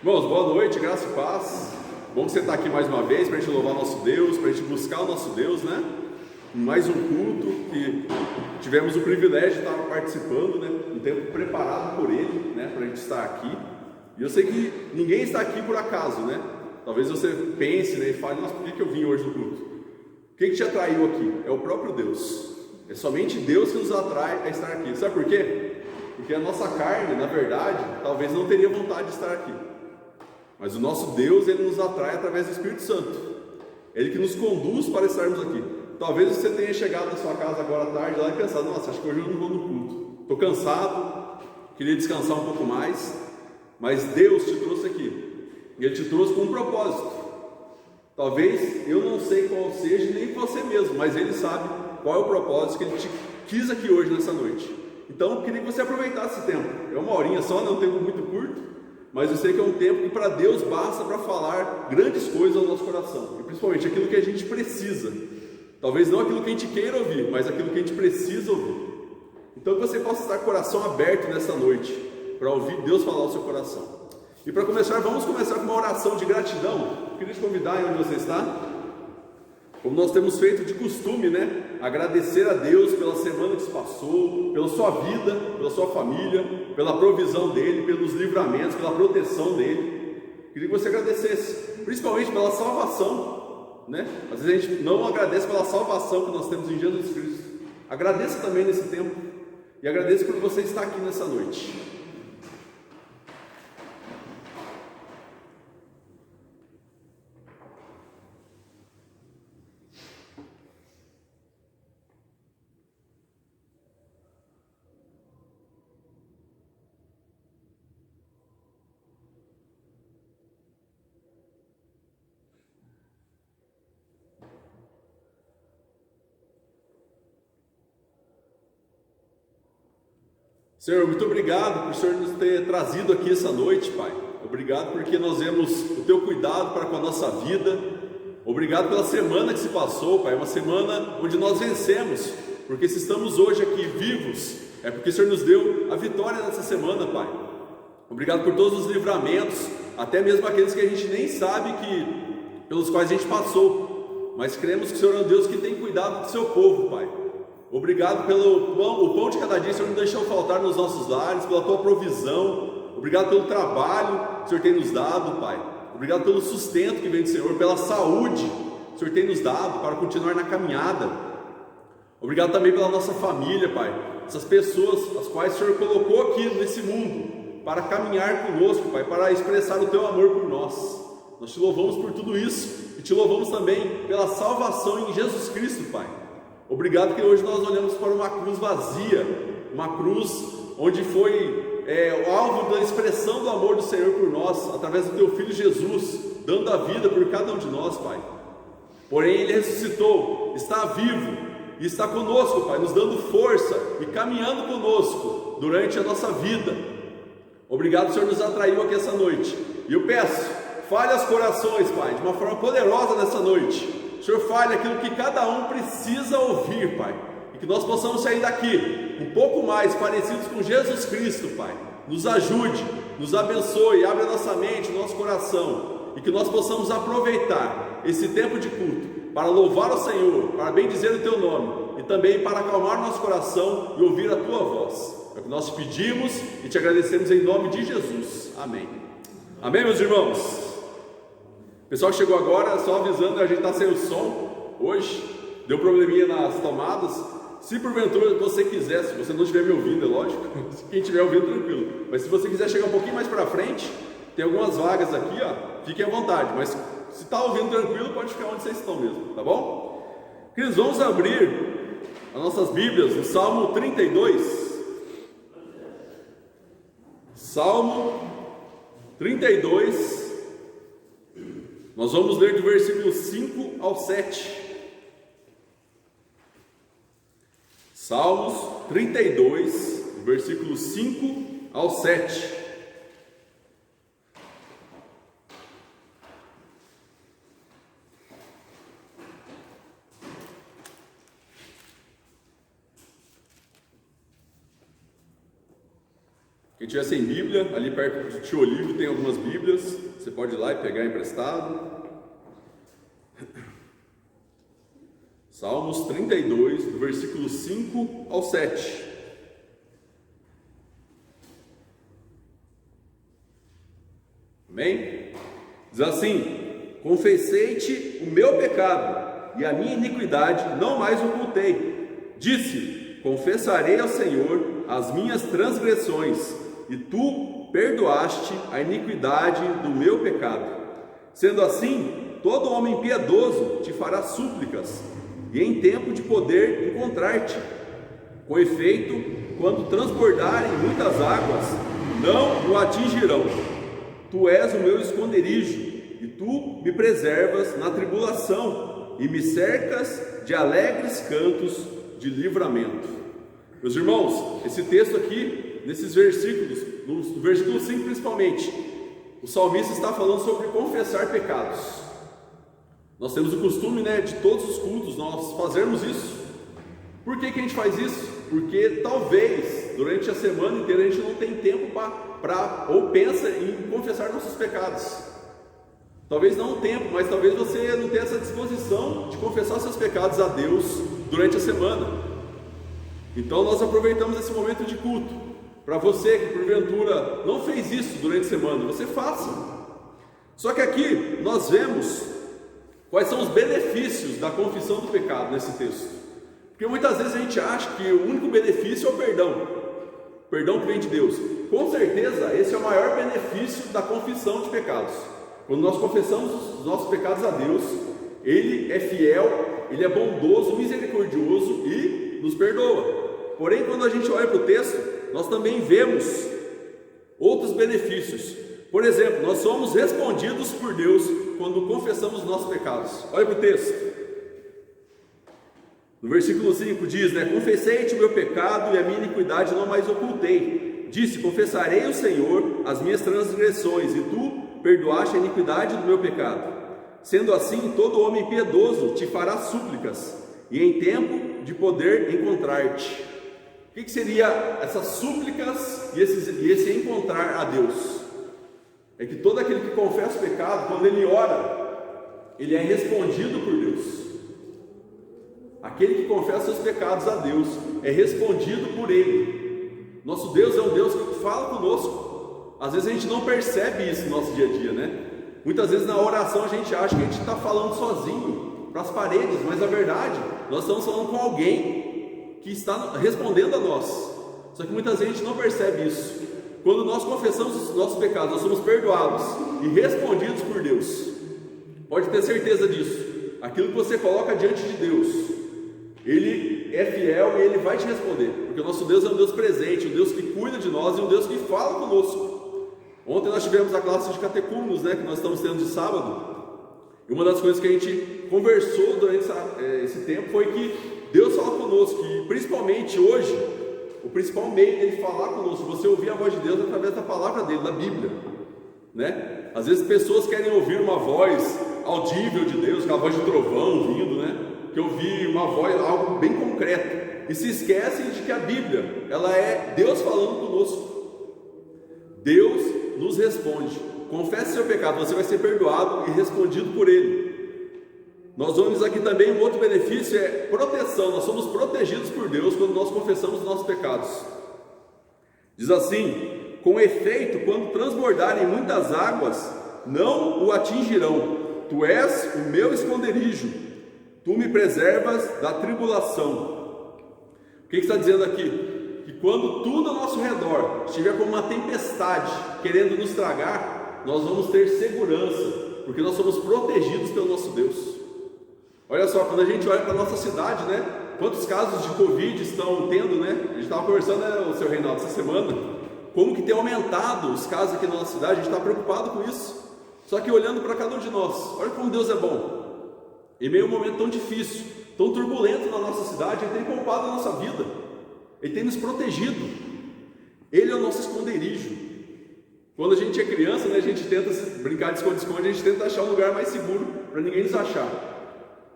Irmãos, boa noite, graça e paz. Bom que você está aqui mais uma vez para a gente louvar nosso Deus, para a gente buscar o nosso Deus, né? Mais um culto que tivemos o privilégio de estar participando, né? Um tempo preparado por Ele, né? Para a gente estar aqui. E eu sei que ninguém está aqui por acaso, né? Talvez você pense, né? E fale, nossa, por que eu vim hoje no culto? O que te atraiu aqui? É o próprio Deus. É somente Deus que nos atrai a estar aqui. Sabe por quê? Porque a nossa carne, na verdade, talvez não teria vontade de estar aqui. Mas o nosso Deus, Ele nos atrai através do Espírito Santo. Ele que nos conduz para estarmos aqui. Talvez você tenha chegado na sua casa agora à tarde lá e pensado, nossa, acho que hoje eu não vou no culto. Estou cansado, queria descansar um pouco mais. Mas Deus te trouxe aqui. Ele te trouxe com um propósito. Talvez eu não sei qual seja, nem você mesmo, mas Ele sabe qual é o propósito que Ele te quis aqui hoje, nessa noite. Então eu queria que você aproveitasse esse tempo. É uma horinha só, não é um tempo muito curto. Mas eu sei que é um tempo que para Deus basta para falar grandes coisas ao nosso coração. E principalmente aquilo que a gente precisa. Talvez não aquilo que a gente queira ouvir, mas aquilo que a gente precisa ouvir. Então que você possa estar com o coração aberto nessa noite, para ouvir Deus falar ao seu coração. E para começar, vamos começar com uma oração de gratidão. Eu queria te convidar aí onde você está. Como nós temos feito de costume, né? Agradecer a Deus pela semana que se passou, pela sua vida, pela sua família, pela provisão dEle, pelos livramentos, pela proteção dEle. Queria que você agradecesse, principalmente pela salvação, né? Às vezes a gente não agradece pela salvação que nós temos em Jesus Cristo. Agradeça também nesse tempo e agradeça por você estar aqui nessa noite. Senhor, muito obrigado por o Senhor nos ter trazido aqui essa noite, Pai. Obrigado porque nós vemos o Teu cuidado para com a nossa vida. Obrigado pela semana que se passou, Pai. Uma semana onde nós vencemos. Porque se estamos hoje aqui vivos, é porque o Senhor nos deu a vitória nessa semana, Pai. Obrigado por todos os livramentos, até mesmo aqueles que a gente nem sabe pelos quais a gente passou. Mas cremos que o Senhor é um Deus que tem cuidado do seu povo, Pai. Obrigado pelo pão de cada dia, o Senhor não deixou faltar nos nossos lares, pela Tua provisão. Obrigado pelo trabalho que o Senhor tem nos dado, Pai. Obrigado pelo sustento que vem do Senhor, pela saúde que o Senhor tem nos dado para continuar na caminhada. Obrigado também pela nossa família, Pai. Essas pessoas as quais o Senhor colocou aqui nesse mundo para caminhar conosco, Pai, para expressar o Teu amor por nós. Nós Te louvamos por tudo isso e Te louvamos também pela salvação em Jesus Cristo, Pai. Obrigado que hoje nós olhamos para uma cruz vazia, uma cruz onde foi o alvo da expressão do amor do Senhor por nós, através do Teu Filho Jesus, dando a vida por cada um de nós, Pai. Porém Ele ressuscitou, está vivo e está conosco, Pai, nos dando força e caminhando conosco durante a nossa vida. Obrigado, Senhor, nos atraiu aqui essa noite. E eu peço, fale aos corações, Pai, de uma forma poderosa nessa noite. O Senhor fale aquilo que cada um precisa ouvir, Pai, e que nós possamos sair daqui um pouco mais parecidos com Jesus Cristo, Pai. Nos ajude, nos abençoe, abre a nossa mente, o nosso coração, e que nós possamos aproveitar esse tempo de culto para louvar o Senhor, para bendizer o Teu nome, e também para acalmar nosso coração e ouvir a Tua voz. É o que nós pedimos e Te agradecemos em nome de Jesus. Amém. Amém, meus irmãos? Pessoal que chegou agora, só avisando, a gente está sem o som hoje, deu probleminha nas tomadas. Se porventura você quiser, se você não estiver me ouvindo, é lógico, quem estiver ouvindo, tranquilo. Mas se você quiser chegar um pouquinho mais para frente, tem algumas vagas aqui, ó, fiquem à vontade. Mas se está ouvindo tranquilo, pode ficar onde vocês estão mesmo, tá bom? Queridos, vamos abrir as nossas Bíblias no Salmo 32. Salmo 32. Nós vamos ler do versículo 5 ao 7. Salmos 32, versículo 5 ao 7. Quem tiver sem Bíblia, ali perto do tio Olívio tem algumas Bíblias, você pode ir lá e pegar emprestado. Salmos 32, do versículo 5 ao 7. Amém? Diz assim: confessei-te o meu pecado, e a minha iniquidade não mais ocultei. Disse: confessarei ao Senhor as minhas transgressões, e tu perdoaste a iniquidade do meu pecado. Sendo assim, todo homem piedoso te fará súplicas, e em tempo de poder encontrar-te. Com efeito, quando transbordarem muitas águas, não o atingirão. Tu és o meu esconderijo, e tu me preservas na tribulação, e me cercas de alegres cantos de livramento. Meus irmãos, esse texto aqui, nesses versículos, no versículo 5 principalmente, o salmista está falando sobre confessar pecados. Nós temos o costume, de todos os cultos nós fazermos isso. Por que a gente faz isso? Porque talvez durante a semana inteira a gente não tem tempo ou pensa em confessar nossos pecados. Talvez não o tempo, mas talvez você não tenha essa disposição de confessar seus pecados a Deus durante a semana. Então nós aproveitamos esse momento de culto. Para você que porventura não fez isso durante a semana, você faça. Só que aqui nós vemos quais são os benefícios da confissão do pecado nesse texto. Porque muitas vezes a gente acha que o único benefício é o perdão que vem de Deus. Com certeza esse é o maior benefício da confissão de pecados. Quando nós confessamos os nossos pecados a Deus, Ele é fiel, Ele é bondoso, misericordioso e nos perdoa. Porém, quando a gente olha para o texto, nós também vemos outros benefícios. Por exemplo, nós somos respondidos por Deus quando confessamos os nossos pecados. Olha para o texto. No versículo 5 diz, confessei-te o meu pecado e a minha iniquidade não mais ocultei. Disse: confessarei ao Senhor as minhas transgressões, e tu perdoaste a iniquidade do meu pecado. Sendo assim, todo homem piedoso te fará súplicas, e em tempo de poder encontrar-te. O que seria essas súplicas e esse encontrar a Deus? É que todo aquele que confessa o pecado, quando ele ora, ele é respondido por Deus. Aquele que confessa seus pecados a Deus é respondido por Ele. Nosso Deus é um Deus que fala conosco. Às vezes a gente não percebe isso no nosso dia a dia, Muitas vezes na oração a gente acha que a gente está falando sozinho, para as paredes, mas na verdade nós estamos falando com alguém que está respondendo a nós. Só que muitas vezes a gente não percebe isso. Quando nós confessamos os nossos pecados, nós somos perdoados e respondidos por Deus. Pode ter certeza disso. Aquilo que você coloca diante de Deus, Ele é fiel e Ele vai te responder, porque o nosso Deus é um Deus presente, um Deus que cuida de nós e um Deus que fala conosco. Ontem nós tivemos a classe de catecúmenos, que nós estamos tendo de sábado, e uma das coisas que a gente conversou durante esse tempo foi que Deus fala conosco, e principalmente hoje, o principal meio dele falar conosco, você ouvir a voz de Deus através da palavra dele, da Bíblia, Às vezes pessoas querem ouvir uma voz audível de Deus, aquela voz de trovão vindo, que ouvir uma voz, algo bem concreto, e se esquecem de que a Bíblia, ela é Deus falando conosco. Deus nos responde. Confesse seu pecado, você vai ser perdoado e respondido por Ele. Nós vamos aqui também, um outro benefício é proteção. Nós somos protegidos por Deus quando nós confessamos os nossos pecados. Diz assim: com efeito, quando transbordarem muitas águas, não o atingirão. Tu és o meu esconderijo, tu me preservas da tribulação. O que está dizendo aqui? Que quando tudo ao nosso redor estiver como uma tempestade querendo nos tragar, nós vamos ter segurança, porque nós somos protegidos pelo nosso Deus. Olha só, quando a gente olha para a nossa cidade, quantos casos de Covid estão tendo, A gente estava conversando, o seu Reinaldo, essa semana, como que tem aumentado os casos aqui na nossa cidade. A gente está preocupado com isso. Só que olhando para cada um de nós, olha como Deus é bom. Em meio a um momento tão difícil, tão turbulento na nossa cidade, Ele tem poupado a nossa vida, Ele tem nos protegido, Ele é o nosso esconderijo. Quando a gente é criança, a gente tenta brincar de esconde-esconde, a gente tenta achar um lugar mais seguro para ninguém nos achar.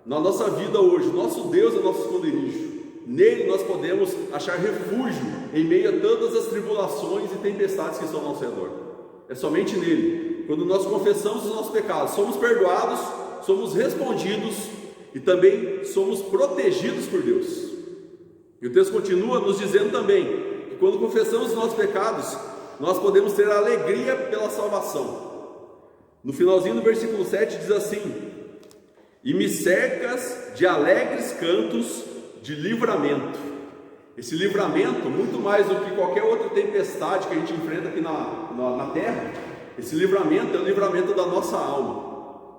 Na nossa vida hoje, nosso Deus é o nosso esconderijo. nele nós podemos achar refúgio em meio a todas as tribulações e tempestades que estão ao nosso redor. É somente nele. Quando nós confessamos os nossos pecados, somos perdoados, somos respondidos e também somos protegidos por Deus. E o texto continua nos dizendo também que quando confessamos os nossos pecados, nós podemos ter alegria pela salvação. No finalzinho do versículo 7 diz assim: e me cercas de alegres cantos de livramento. Esse livramento, muito mais do que qualquer outra tempestade que a gente enfrenta aqui na terra, esse livramento é o livramento da nossa alma,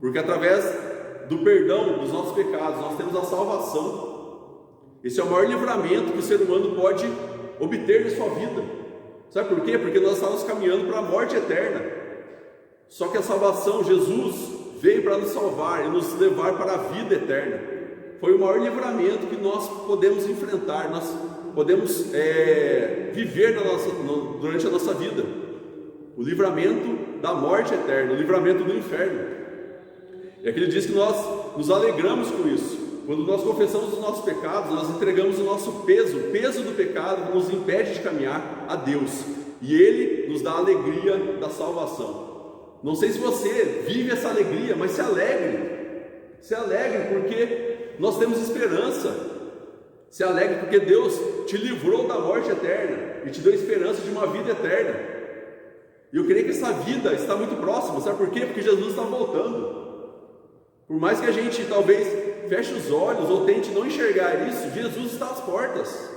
porque através do perdão dos nossos pecados nós temos a salvação. Esse é o maior livramento que o ser humano pode obter em sua vida. Sabe por quê? Porque nós estamos caminhando para a morte eterna. Só que a salvação, Jesus veio para nos salvar e nos levar para a vida eterna. Foi o maior livramento que nós podemos enfrentar, nós podemos viver durante a nossa vida. O livramento da morte eterna, o livramento do inferno. E aqui ele diz que nós nos alegramos com isso. Quando nós confessamos os nossos pecados, nós entregamos o nosso peso. O peso do pecado nos impede de caminhar a Deus. E Ele nos dá a alegria da salvação. Não sei se você vive essa alegria, mas se alegre. Se alegre porque nós temos esperança. Se alegre porque Deus te livrou da morte eterna e te deu esperança de uma vida eterna. E eu creio que essa vida está muito próxima. Sabe por quê? Porque Jesus está voltando. Por mais que a gente talvez feche os olhos ou tente não enxergar isso, Jesus está às portas.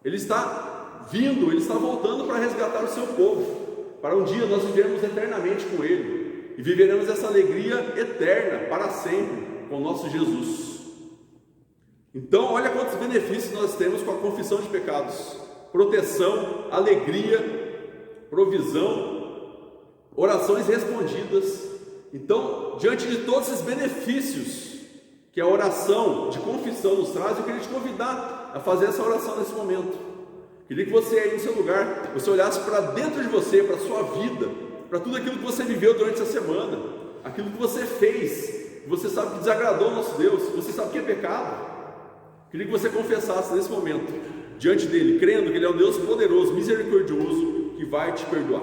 Ele está vindo, Ele está voltando para resgatar o seu povo, para um dia nós vivermos eternamente com Ele e viveremos essa alegria eterna para sempre com o nosso Jesus. Então olha quantos benefícios nós temos com a confissão de pecados: proteção, alegria, provisão, orações respondidas. Então, diante de todos esses benefícios que a oração de confissão nos traz, eu queria te convidar a fazer essa oração nesse momento. Queria que você aí no seu lugar, você olhasse para dentro de você, para a sua vida, para tudo aquilo que você viveu durante essa semana, aquilo que você fez, que você sabe que desagradou o nosso Deus, que você sabe que é pecado. Queria que você confessasse nesse momento, diante dele, crendo que ele é um Deus poderoso, misericordioso, que vai te perdoar.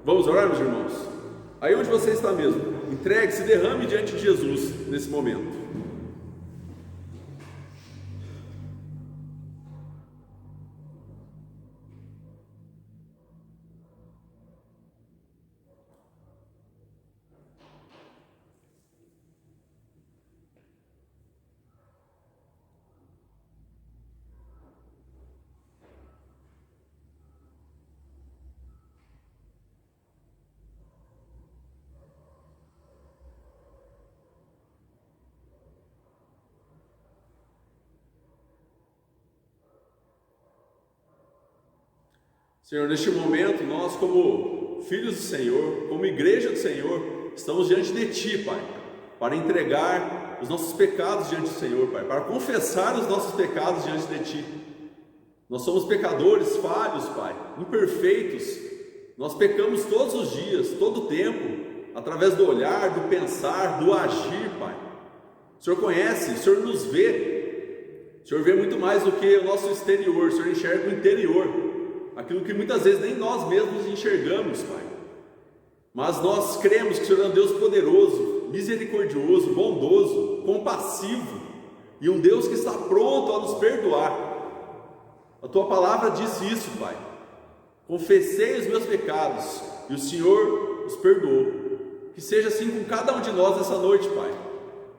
Vamos orar, meus irmãos? Aí onde você está mesmo, entregue, se derrame diante de Jesus nesse momento. Senhor, neste momento, nós como filhos do Senhor, como igreja do Senhor, estamos diante de Ti, Pai, para entregar os nossos pecados diante do Senhor, Pai, para confessar os nossos pecados diante de Ti. Nós somos pecadores, falhos, Pai, imperfeitos. Nós pecamos todos os dias, todo o tempo, através do olhar, do pensar, do agir, Pai. O Senhor conhece, o Senhor nos vê. O Senhor vê muito mais do que o nosso exterior, o Senhor enxerga o interior. Aquilo que muitas vezes nem nós mesmos enxergamos, Pai. Mas nós cremos que o Senhor é um Deus poderoso, misericordioso, bondoso, compassivo e um Deus que está pronto a nos perdoar. A Tua palavra diz isso, Pai. Confessei os meus pecados e o Senhor os perdoou. Que seja assim com cada um de nós essa noite, Pai.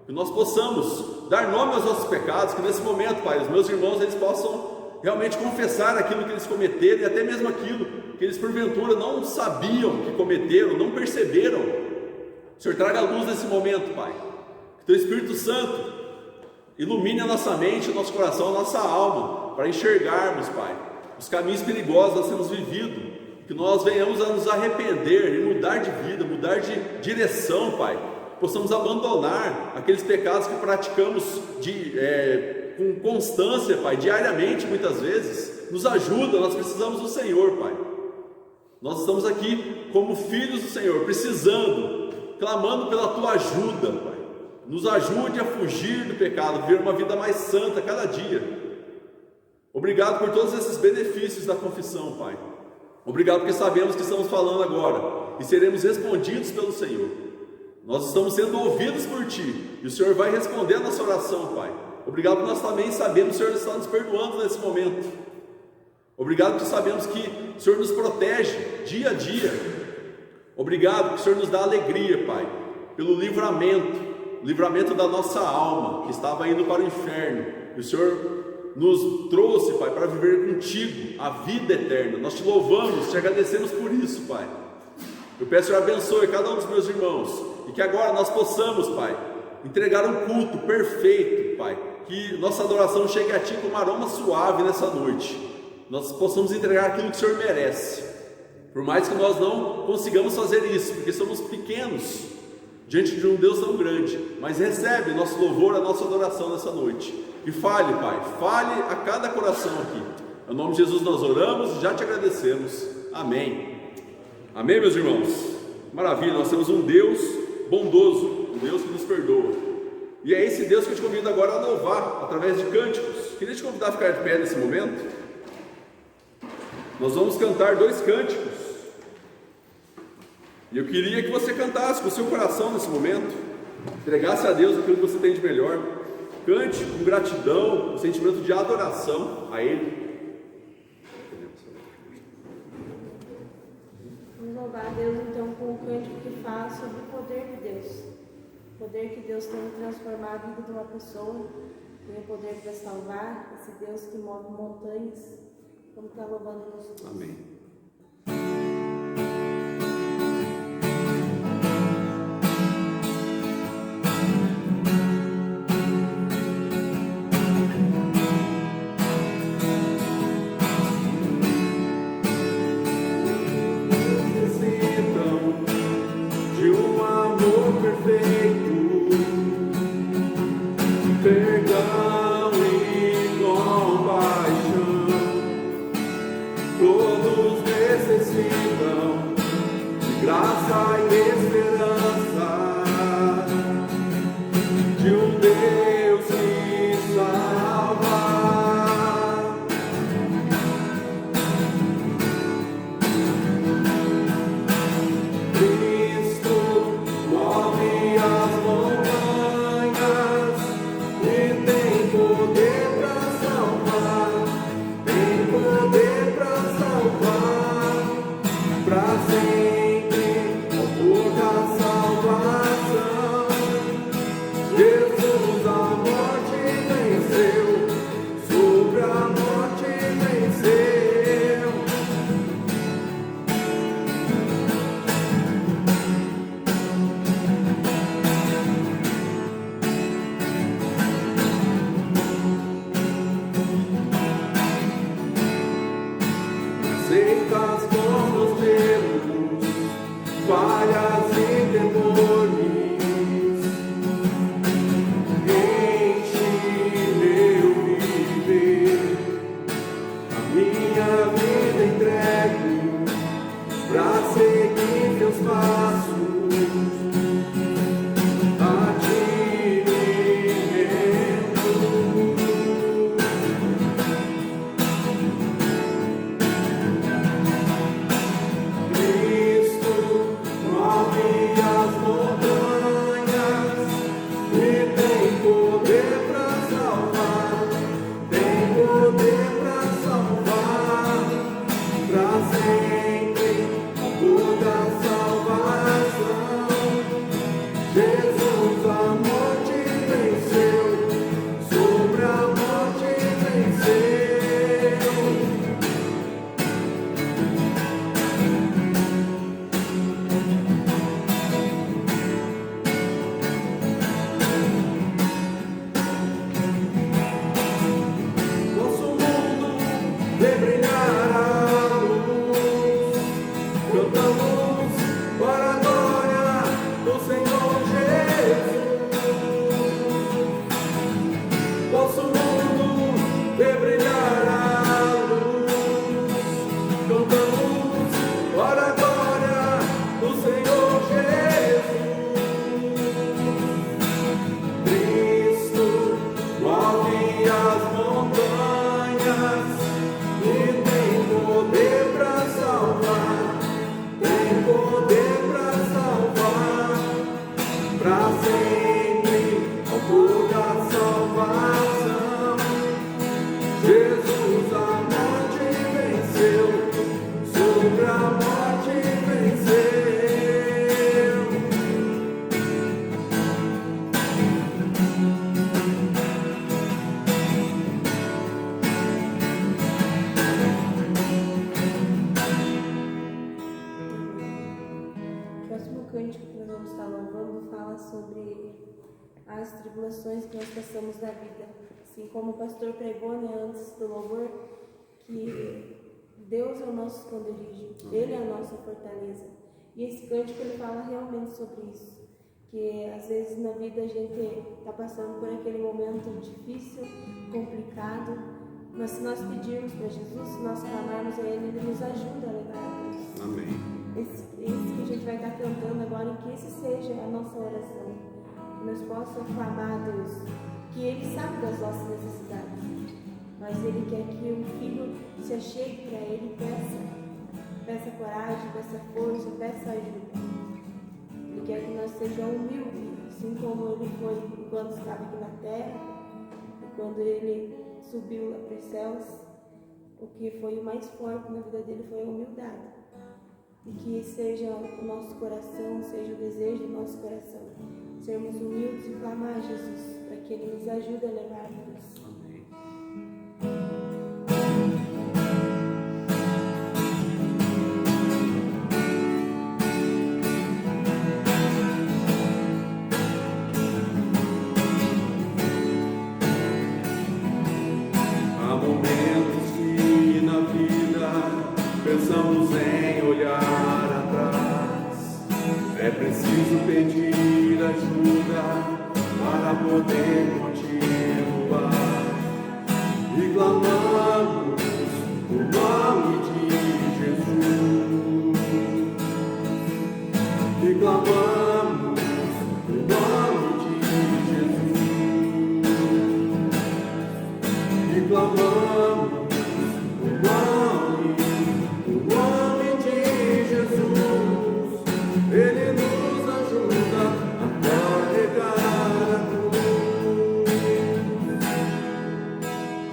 Que nós possamos dar nome aos nossos pecados, que nesse momento, Pai, os meus irmãos eles possam realmente confessar aquilo que eles cometeram e até mesmo aquilo que eles porventura não sabiam que cometeram, não perceberam. O Senhor traga a luz nesse momento, Pai. Que Teu Espírito Santo ilumine a nossa mente, o nosso coração, a nossa alma, para enxergarmos, Pai, os caminhos perigosos que nós temos vivido. Que nós venhamos a nos arrepender e mudar de vida, mudar de direção, Pai. Possamos abandonar aqueles pecados que praticamos com constância, Pai, diariamente, muitas vezes. Nos ajuda, nós precisamos do Senhor, Pai. Nós estamos aqui como filhos do Senhor, precisando, clamando pela Tua ajuda, Pai. nos ajude a fugir do pecado, viver uma vida mais santa a cada dia. Obrigado por todos esses benefícios da confissão, Pai. Obrigado porque sabemos que estamos falando agora e seremos respondidos pelo Senhor. Nós estamos sendo ouvidos por Ti e o Senhor vai responder a nossa oração, Pai. Obrigado porque nós também sabemos que o Senhor está nos perdoando nesse momento. Obrigado porque sabemos que o Senhor nos protege dia a dia. Obrigado porque o Senhor nos dá alegria, Pai, pelo livramento da nossa alma, que estava indo para o inferno. E o Senhor nos trouxe, Pai, para viver contigo a vida eterna. Nós te louvamos, te agradecemos por isso, Pai. Eu peço que o Senhor abençoe cada um dos meus irmãos, e que agora nós possamos, Pai, entregar um culto perfeito, Pai, que nossa adoração chegue a Ti com um aroma suave nessa noite. Nós possamos entregar aquilo que o Senhor merece, por mais que nós não consigamos fazer isso, porque somos pequenos diante de um Deus tão grande. Mas recebe nosso louvor, a nossa adoração nessa noite, e fale, Pai, fale a cada coração aqui. Em nome de Jesus nós oramos e já te agradecemos. Amém. Amém, meus irmãos? Maravilha, nós temos um Deus bondoso, um Deus que nos perdoa, e é esse Deus que eu te convido agora a louvar através de cânticos. Queria te convidar a ficar de pé nesse momento. Nós vamos cantar 2 cânticos, e eu queria que você cantasse com o seu coração nesse momento, entregasse a Deus aquilo que você tem de melhor. Cante com gratidão, um sentimento de adoração a Ele. Vamos louvar a Deus então com um cântico que fala sobre o poder de Deus. O poder que Deus tem de transformar a vida de uma pessoa, tem o poder para salvar, esse Deus que move montanhas. Vamos estar louvando o nosso Deus. Amém. Aceitas como os meus, falhas e temores, enche meu viver, a minha vida entrego pra seguir teus passos, a ti me rendo. Cristo, move próximo cântico que nós vamos estar louvando fala sobre as tribulações que nós passamos na vida. Assim como o pastor pregou, né, antes do louvor, que Deus é o nosso esconderijo, Ele é a nossa fortaleza. E esse cântico ele fala realmente sobre isso. Que às vezes na vida a gente está passando por aquele momento difícil, complicado, mas se nós pedirmos para Jesus, se nós clamarmos a Ele, Ele nos ajuda a levar a Deus. Amém. Esse que a gente vai estar cantando agora, que esse seja a nossa oração, que nós possamos clamar a Deus, que Ele sabe das nossas necessidades, mas Ele quer que o filho se achegue para Ele e peça coragem, peça força, peça ajuda. Ele quer que nós sejamos humildes, assim como Ele foi enquanto estava aqui na terra, e quando Ele subiu lá para os céus, o que foi o mais forte na vida dele foi a humildade. E que seja o nosso coração, seja o desejo do nosso coração, sermos humildes e clamar a Jesus, para que Ele nos ajude a levar a Deus. Amém. Há momentos que na vida pensamos em olhar atrás. É preciso pedir ajuda para poder continuar. E clamamos o nome de Jesus. E clamamos o nome de Jesus. E clamamos o nome de Jesus. Ele nos ajuda a carregar a cruz.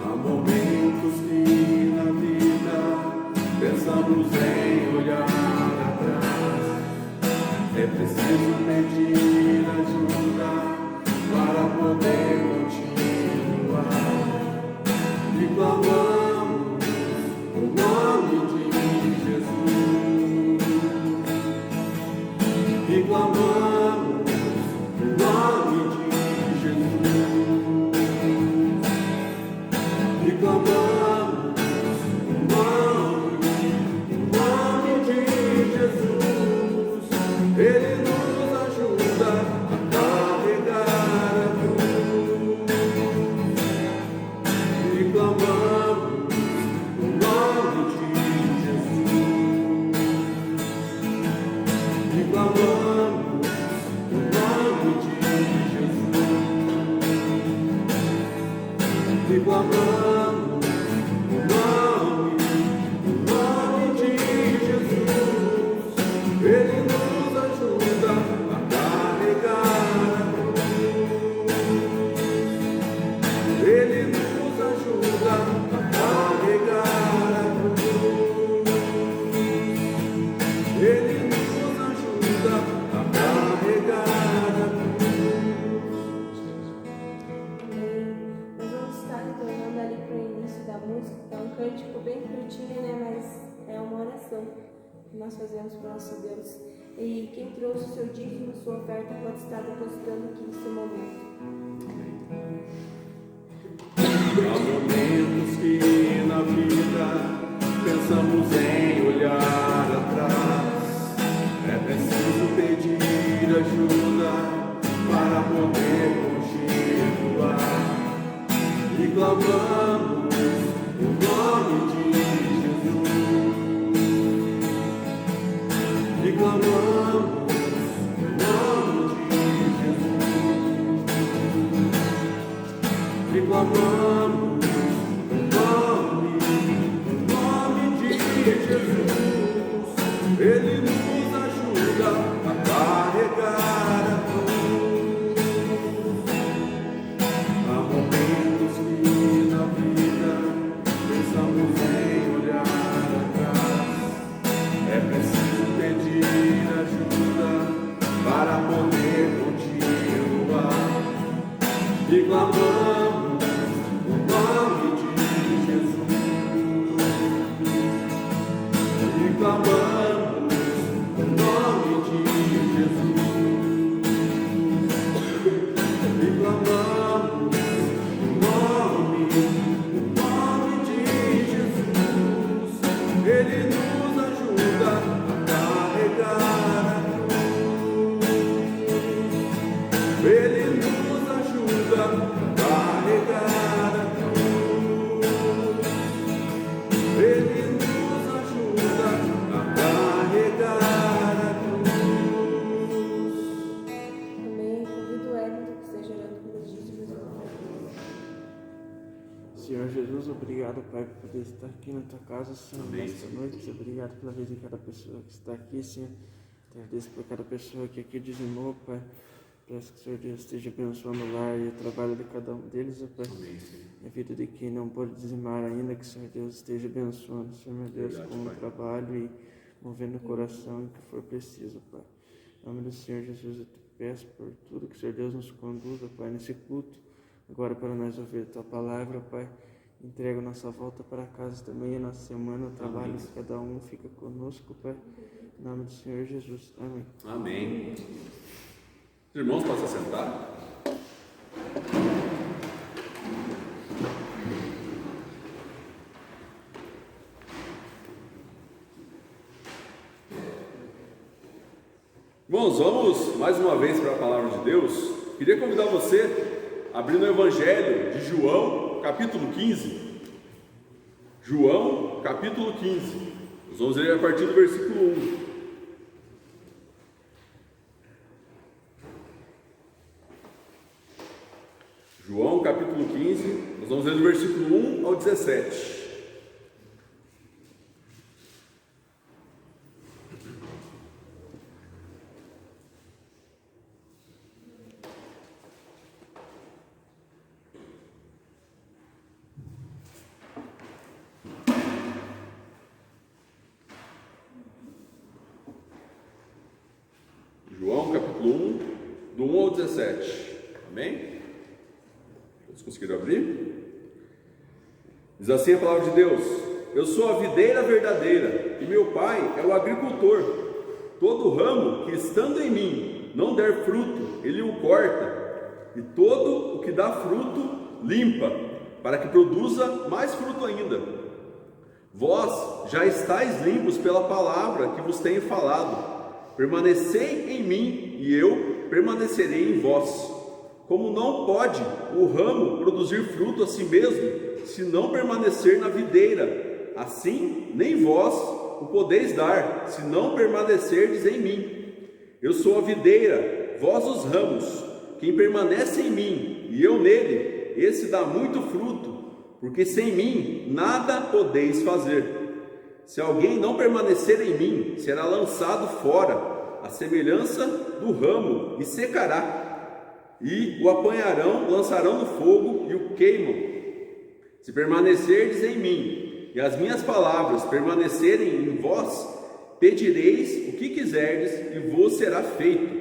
Há momentos que na vida pensamos em olhar atrás. É preciso pedir ajuda para poder continuar. E clamamos o nome de Jesus. E clamamos o nome de Jesus. E clamamos o nome de Jesus. Ele nos ajuda a carregar a cruz. E clamamos o nome de Jesus. E clamamos o nome de Jesus. E clamamos o nome de Jesus. Ele nos ajuda a carregar a cruz. Ele nos ajuda a carregar a cruz. Ele nos ajuda a carregar a cruz. Amém. Nós vamos estar retornando ali para o início da música, é um cântico bem curtinho, né? Mas é uma oração que nós fazemos para o nosso Deus. E quem trouxe o seu dízimo, sua oferta, pode estar depositando aqui nesse momento. Há momentos que na vida pensamos em olhar atrás. É preciso pedir ajuda para poder continuar. E clamamos o nome de Jesus. E clamamos o nome de Jesus. E clamamos o nome de Jesus. Ele nos ajuda a carregar a cruz. Há momentos que na vida pensamos em olhar atrás. É preciso pedir ajuda para poder continuar. E clamamos o nome de Jesus. E clamamos o nome de Ele nos ajuda a carregar a cruz. Ele nos ajuda a carregar a cruz. Também convido o Everton que esteja orando pelos dízimos e ofertas. Senhor Jesus, obrigado, Pai, por poder estar aqui na tua casa, Senhor, nesta noite. Obrigado pela vida de cada pessoa que está aqui, Senhor. Agradeço por cada pessoa que aqui dizimou, Pai. Peço que o Senhor Deus esteja abençoando o lar e o trabalho de cada um deles, Pai. A vida de quem não pode dizimar ainda, que o Senhor Deus esteja abençoando, Senhor meu Deus, Verdade, com o Pai. trabalho e movendo o coração em que for preciso, Pai. Em nome do Senhor Jesus, eu te peço por tudo que o Senhor Deus nos conduza, Pai, nesse culto. Agora para nós ouvir a tua palavra, Pai. Entrega a nossa volta para casa também, a nossa semana, o trabalho de cada um fica conosco, Pai. Em nome do Senhor Jesus. Amém. Amém. Os irmãos, possam sentar. Irmãos, vamos mais uma vez para a palavra de Deus. Queria convidar você a abrir no Evangelho de João, capítulo 15. João, capítulo 15. Nós vamos ler a partir do versículo 1. João, capítulo 15, nós vamos ler do versículo 1 ao 17. João, capítulo 1, do 1 ao 17. Amém? Todos conseguiram abrir? Diz assim a palavra de Deus: Eu sou a videira verdadeira, e meu pai é o agricultor. Todo ramo que estando em mim não der fruto, ele o corta, e todo o que dá fruto, limpa, para que produza mais fruto ainda. Vós já estáis limpos pela palavra que vos tenho falado. Permanecei em mim, e eu permanecerei em vós. Como não pode o ramo produzir fruto a si mesmo, se não permanecer na videira, assim nem vós o podeis dar, se não permanecerdes em mim. Eu sou a videira, vós os ramos. Quem permanece em mim e eu nele, esse dá muito fruto, porque sem mim nada podeis fazer. Se alguém não permanecer em mim, será lançado fora, à semelhança do ramo, e secará. E o apanharão, lançarão no fogo e o queimam. Se permanecerdes em mim, e as minhas palavras permanecerem em vós, pedireis o que quiserdes, e vos será feito.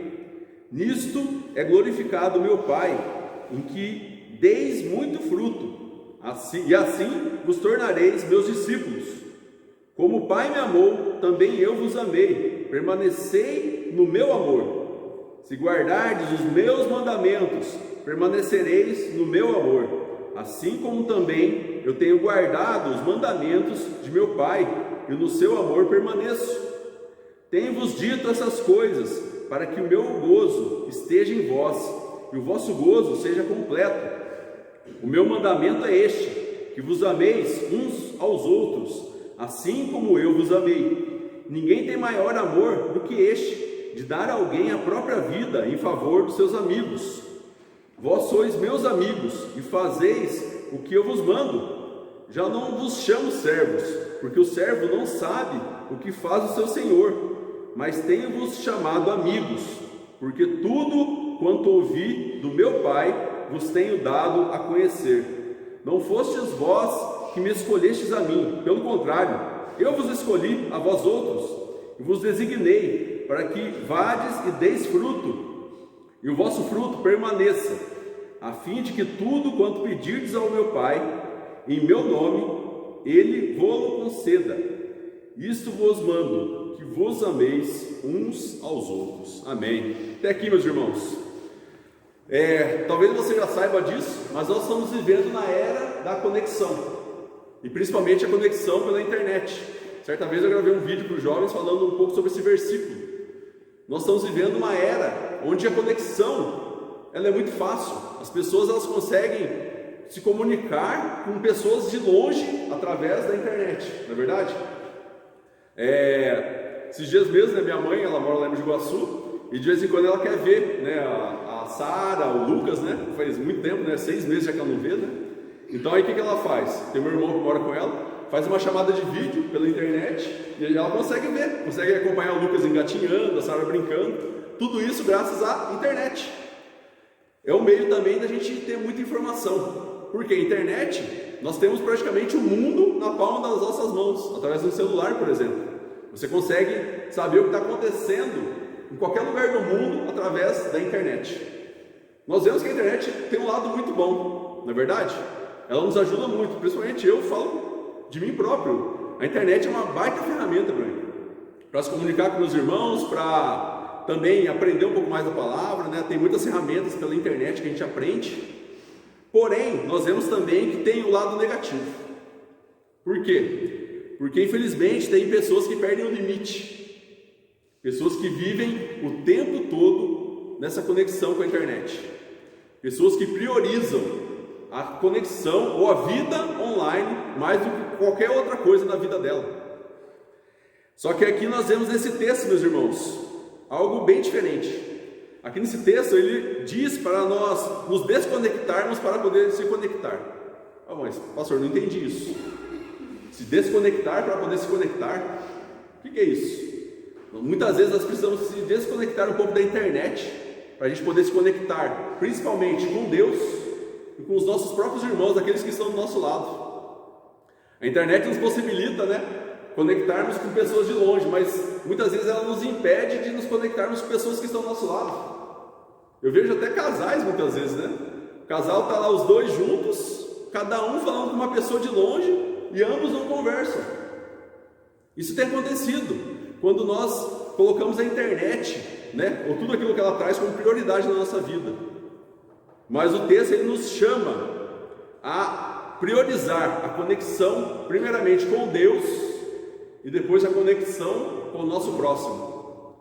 Nisto é glorificado meu Pai, em que deis muito fruto, e assim vos tornareis meus discípulos. Como o Pai me amou, também eu vos amei. Permanecei no meu amor. Se guardardes os meus mandamentos, permanecereis no meu amor. Assim como também eu tenho guardado os mandamentos de meu Pai, e no seu amor permaneço. Tenho-vos dito essas coisas, para que o meu gozo esteja em vós, e o vosso gozo seja completo. O meu mandamento é este, que vos ameis uns aos outros, assim como eu vos amei. Ninguém tem maior amor do que este, de dar a alguém a própria vida em favor dos seus amigos. Vós sois meus amigos, e fazeis o que eu vos mando. Já não vos chamo servos, porque o servo não sabe o que faz o seu senhor, mas tenho-vos chamado amigos, porque tudo quanto ouvi do meu Pai vos tenho dado a conhecer. Não fostes vós que me escolhestes a mim, pelo contrário, eu vos escolhi a vós outros, e vos designei para que vades e deis fruto, e o vosso fruto permaneça, a fim de que tudo quanto pedirdes ao meu Pai, em meu nome, Ele vô-lo conceda. Isto vos mando, que vos ameis uns aos outros. Amém. Até aqui, meus irmãos. Talvez você já saiba disso, mas nós estamos vivendo na era da conexão. E principalmente a conexão pela internet. Certa vez eu gravei um vídeo para os jovens falando um pouco sobre esse versículo. Nós estamos vivendo uma era onde a conexão ela é muito fácil. As pessoas elas conseguem se comunicar com pessoas de longe através da internet, não é verdade? Esses dias mesmo, né, minha mãe, ela mora lá em Mogi Guaçu, e de vez em quando ela quer ver, né, a Sara, o Lucas, né, faz muito tempo, né, 6 meses já que ela não vê, né? Então aí o que ela faz? Tem meu irmão que mora com ela, faz uma chamada de vídeo pela internet, e ela consegue ver, consegue acompanhar o Lucas engatinhando, a Sara brincando, tudo isso graças à internet. É um meio também da gente ter muita informação, porque a internet, nós temos praticamente o mundo na palma das nossas mãos, através do celular, por exemplo. Você consegue saber o que está acontecendo em qualquer lugar do mundo através da internet. Nós vemos que a internet tem um lado muito bom, não é verdade? Ela nos ajuda muito, principalmente eu falo de mim próprio. A internet é uma baita ferramenta para mim, para se comunicar com meus irmãos, para também aprender um pouco mais da palavra, né? Tem muitas ferramentas pela internet que a gente aprende. Porém, nós vemos também que tem o lado negativo. Por quê? Porque infelizmente tem pessoas que perdem o limite, pessoas que vivem o tempo todo nessa conexão com a internet, pessoas que priorizam a conexão ou a vida online mais do que qualquer outra coisa na vida dela. Só que aqui nós vemos nesse texto, meus irmãos, algo bem diferente. Aqui nesse texto ele diz para nós nos desconectarmos para poder se conectar. Ah, mas pastor, não entendi isso. Se desconectar para poder se conectar, o que é isso? Muitas vezes nós precisamos se desconectar um pouco da internet para a gente poder se conectar, principalmente com Deus e com os nossos próprios irmãos, aqueles que estão do nosso lado. A internet nos possibilita, né, conectarmos com pessoas de longe, mas muitas vezes ela nos impede de nos conectarmos com pessoas que estão do nosso lado. Eu vejo até casais muitas vezes, né? O casal está lá os dois juntos, cada um falando com uma pessoa de longe e ambos não conversam. Isso tem acontecido quando nós colocamos a internet, né, ou tudo aquilo que ela traz como prioridade na nossa vida. Mas o texto ele nos chama a priorizar a conexão primeiramente com Deus e depois a conexão com o nosso próximo.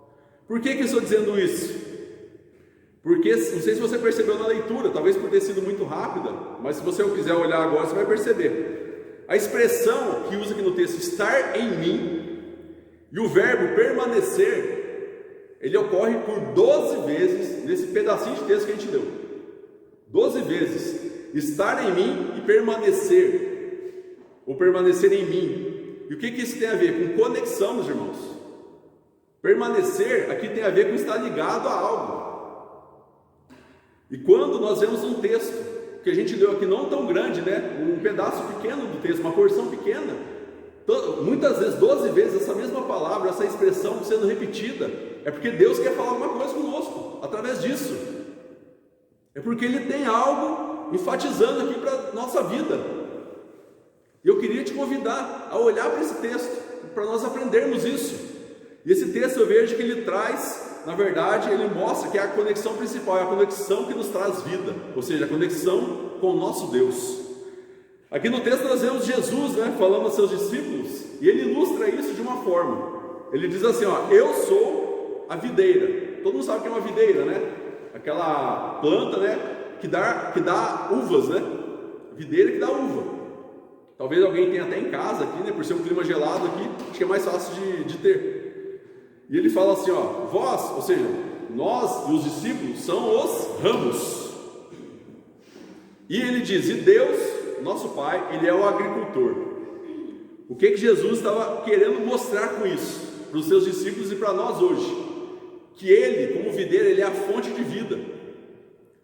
Por que eu estou dizendo isso? Porque, não sei se você percebeu na leitura, talvez por ter sido muito rápida, mas se você quiser olhar agora, você vai perceber. A expressão que usa aqui no texto, estar em mim, e o verbo permanecer, ele ocorre por 12 vezes nesse pedacinho de texto que a gente deu. 12 vezes. Estar em mim e permanecer, ou permanecer em mim. E o que isso tem a ver? Com conexão, meus irmãos. Permanecer aqui tem a ver com estar ligado a algo. E quando nós vemos um texto que a gente leu aqui não tão grande, né, um pedaço pequeno do texto, uma porção pequena, muitas vezes, 12 vezes essa mesma palavra, essa expressão sendo repetida, é porque Deus quer falar alguma coisa conosco, através disso. É porque Ele tem algo enfatizando aqui para a nossa vida. E eu queria te convidar a olhar para esse texto, para nós aprendermos isso. E esse texto eu vejo que ele traz, na verdade, ele mostra que é a conexão principal, é a conexão que nos traz vida, ou seja, a conexão com o nosso Deus. Aqui no texto nós vemos Jesus, né, falando aos seus discípulos, e ele ilustra isso de uma forma. Ele diz assim, ó, eu sou a videira. Todo mundo sabe o que é uma videira, né? Aquela planta, né, que dá uvas, né? Videira que dá uva. Talvez alguém tenha até em casa aqui, né? Por ser um clima gelado aqui, acho que é mais fácil de ter. E ele fala assim, ó, vós, ou seja, nós e os discípulos são os ramos. E ele diz, e Deus, nosso Pai, Ele é o agricultor. O que Jesus estava querendo mostrar com isso para os seus discípulos e para nós hoje? Que Ele, como videira, Ele é a fonte de vida.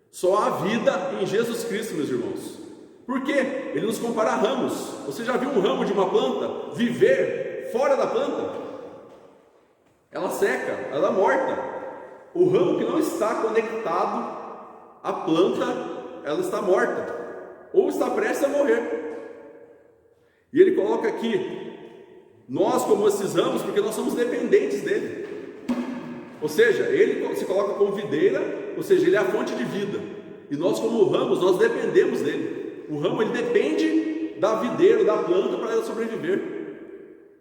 Só há vida em Jesus Cristo, meus irmãos. Por quê? Ele nos compara a ramos. Você já viu um ramo de uma planta viver fora da planta? Ela seca, ela é morta. O ramo que não está conectado à planta, ela está morta, ou está prestes a morrer. E ele coloca aqui, nós como esses ramos, porque nós somos dependentes dele. Ou seja, ele se coloca como videira, ou seja, ele é a fonte de vida. E nós como ramos, nós dependemos dele. O ramo, ele depende da videira, da planta, para ela sobreviver.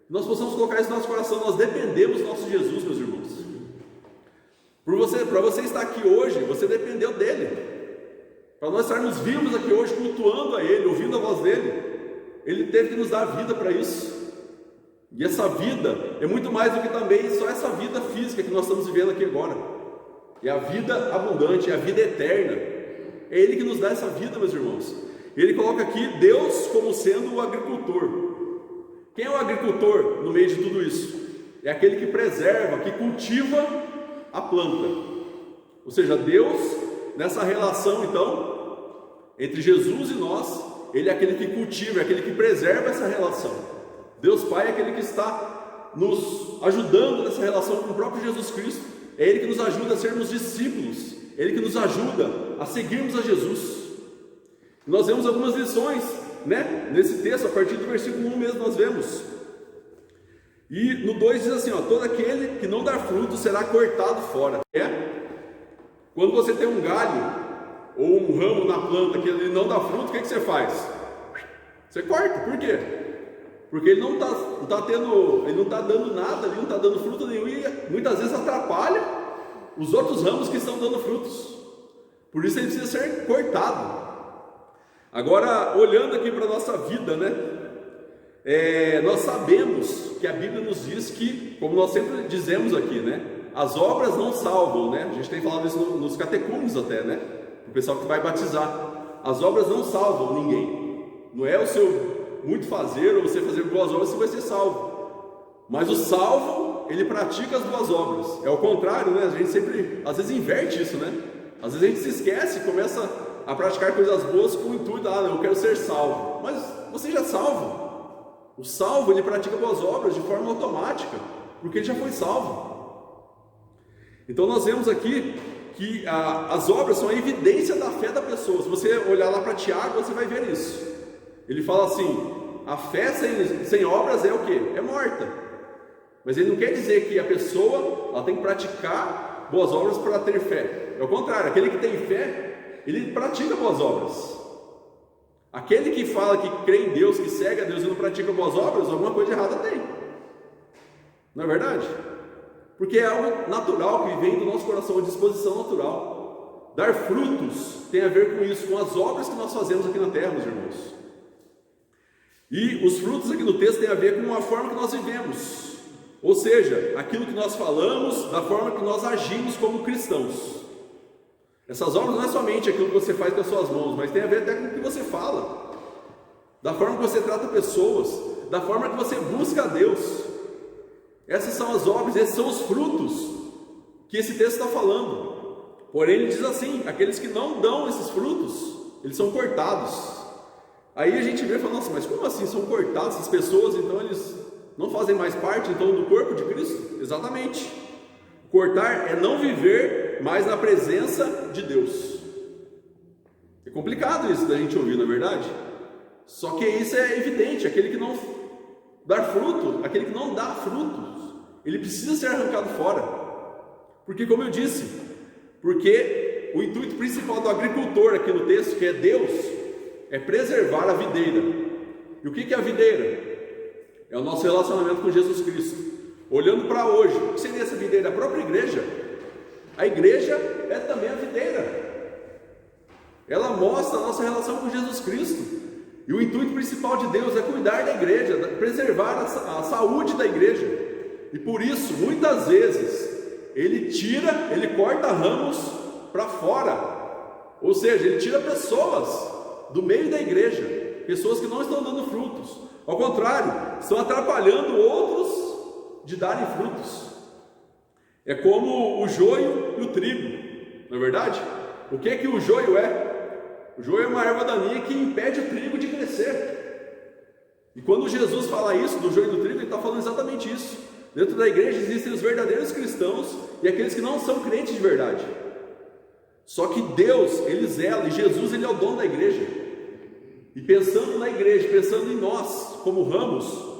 Nós possamos colocar isso no nosso coração, nós dependemos do nosso Jesus, meus irmãos. Para você estar aqui hoje, você dependeu dele. Para nós estarmos vivos aqui hoje, cultuando a ele, ouvindo a voz dele, ele teve que nos dar vida para isso. E essa vida é muito mais do que também só essa vida física que nós estamos vivendo aqui agora. É a vida abundante, é a vida eterna. É ele que nos dá essa vida, meus irmãos. Ele coloca aqui Deus como sendo o agricultor. Quem é o agricultor no meio de tudo isso? É aquele que preserva, que cultiva a planta. Ou seja, Deus, nessa relação então entre Jesus e nós, ele é aquele que cultiva, é aquele que preserva essa relação. Deus Pai é aquele que está nos ajudando nessa relação com o próprio Jesus Cristo. É ele que nos ajuda a sermos discípulos, é ele que nos ajuda a seguirmos a Jesus. Nós vemos algumas lições, né, nesse texto, a partir do versículo 1 mesmo nós vemos. E no 2 diz assim, ó, todo aquele que não dá fruto será cortado fora. Quando você tem um galho ou um ramo na planta que ele não dá fruto, o que você faz? Você corta. Por quê? Porque ele não está dando nada, ele não está dando fruto nenhum, e muitas vezes atrapalha os outros ramos que estão dando frutos. Por isso ele precisa ser cortado. Agora, olhando aqui para a nossa vida, né? Nós sabemos que a Bíblia nos diz que, como nós sempre dizemos aqui, né? As obras não salvam, né? A gente tem falado isso nos catecúmenos até, né? O pessoal que vai batizar. As obras não salvam ninguém. Não é o seu muito fazer ou você fazer boas obras que vai ser salvo. Mas o salvo, ele pratica as boas obras. É o contrário, né? A gente sempre, às vezes, inverte isso, né? Às vezes a gente se esquece e começa a praticar coisas boas com o intuito, eu quero ser salvo. Mas você já é salvo. O salvo, ele pratica boas obras de forma automática, porque ele já foi salvo. Então nós vemos aqui que as obras são a evidência da fé da pessoa. Se você olhar lá para Tiago, você vai ver isso. Ele fala assim, a fé sem obras é o quê? É morta. Mas ele não quer dizer que a pessoa ela tem que praticar boas obras para ter fé. É o contrário, aquele que tem fé, ele pratica boas obras. Aquele que fala que crê em Deus, que segue a Deus e não pratica boas obras, alguma coisa errada tem. Não é verdade? Porque é algo natural que vem do nosso coração, uma disposição natural. Dar frutos tem a ver com isso, com as obras que nós fazemos aqui na terra, meus irmãos. E os frutos aqui no texto tem a ver com a forma que nós vivemos. Ou seja, aquilo que nós falamos, da forma que nós agimos como cristãos. Essas obras não é somente aquilo que você faz com as suas mãos, mas tem a ver até com o que você fala, da forma que você trata pessoas, da forma que você busca a Deus. Essas são as obras, esses são os frutos que esse texto está falando. Porém ele diz assim, aqueles que não dão esses frutos, eles são cortados. Aí a gente vê e fala, nossa, mas como assim são cortados essas pessoas? Então eles não fazem mais parte então do corpo de Cristo? Exatamente. Cortar é não viver mais na presença de Deus. É complicado isso da gente ouvir, não é verdade? Só que isso é evidente, aquele que não dá fruto, aquele que não dá frutos, ele precisa ser arrancado fora. Porque, como eu disse, porque o intuito principal do agricultor aqui no texto, que é Deus, é preservar a videira. E o que é a videira? É o nosso relacionamento com Jesus Cristo. Olhando para hoje, o que seria essa videira? A própria igreja. A igreja é também a videira. Ela mostra a nossa relação com Jesus Cristo. E o intuito principal de Deus é cuidar da igreja, preservar a saúde da igreja. E por isso, muitas vezes, ele corta ramos para fora. Ou seja, ele tira pessoas do meio da igreja, pessoas que não estão dando frutos. Ao contrário, estão atrapalhando outros de darem frutos. É como o joio e o trigo, não é verdade? O que é que o joio é? O joio é uma erva daninha que impede o trigo de crescer. E quando Jesus fala isso do joio e do trigo, ele está falando exatamente isso. Dentro da igreja existem os verdadeiros cristãos e aqueles que não são crentes de verdade. Só que Deus, ele zela, e Jesus, ele é o dono da igreja. E pensando na igreja, pensando em nós como ramos,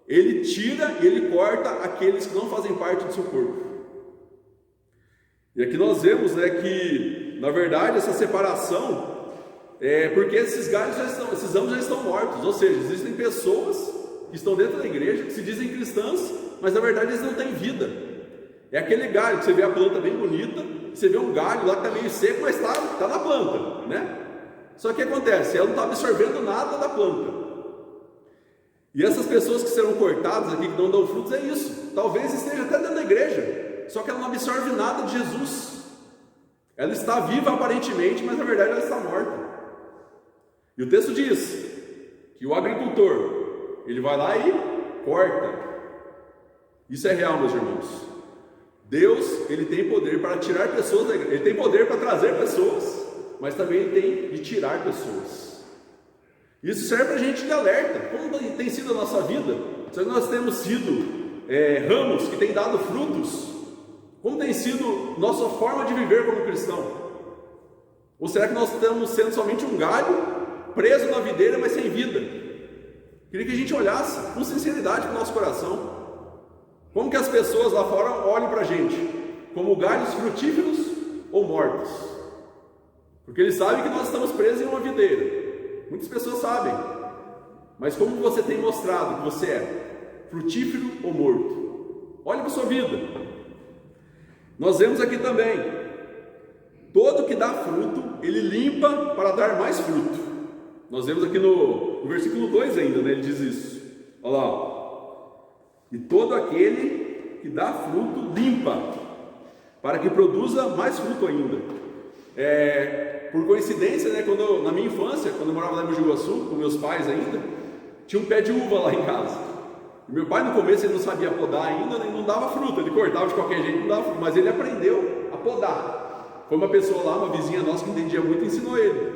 ele tira e ele corta aqueles que não fazem parte do seu corpo. E aqui nós vemos, né, que na verdade essa separação é porque esses galhos esses ramos já estão mortos. Ou seja, existem pessoas que estão dentro da igreja, que se dizem cristãs, mas na verdade eles não têm vida. É aquele galho que você vê a planta bem bonita, você vê um galho lá que está meio seco, mas está na planta, né? Só que o que acontece? Ela não está absorvendo nada da planta. E essas pessoas que serão cortadas aqui, que não dão frutos, é isso. Talvez esteja até dentro da igreja, só que ela não absorve nada de Jesus. Ela está viva aparentemente, mas na verdade ela está morta. E o texto diz que o agricultor, ele vai lá e corta. Isso é real, meus irmãos. Deus, ele tem poder para tirar pessoas da igreja. Ele tem poder para trazer pessoas, mas também ele tem de tirar pessoas. Isso serve para a gente de alerta. Como tem sido a nossa vida? Será que nós temos sido ramos que têm dado frutos? Como tem sido nossa forma de viver como cristão? Ou será que nós estamos sendo somente um galho preso na videira, mas sem vida? Queria que a gente olhasse com sinceridade para o nosso coração. Como que as pessoas lá fora olham para a gente? Como galhos frutíferos ou mortos? Porque eles sabem que nós estamos presos em uma videira. Muitas pessoas sabem. Mas como você tem mostrado que você é? Frutífero ou morto? Olhe para a sua vida. Nós vemos aqui também: todo que dá fruto, ele limpa para dar mais fruto. Nós vemos aqui no versículo 2 ainda, né? Ele diz isso. Olha lá. E todo aquele que dá fruto, limpa, para que produza mais fruto ainda. Por coincidência, né, na minha infância, quando eu morava lá em Mogi Guaçu, com meus pais ainda, tinha um pé de uva lá em casa. E meu pai no começo ele não sabia podar ainda, nem não dava fruta, ele cortava de qualquer jeito, não dava fruta, mas ele aprendeu a podar. Foi uma pessoa lá, uma vizinha nossa que entendia muito e ensinou ele.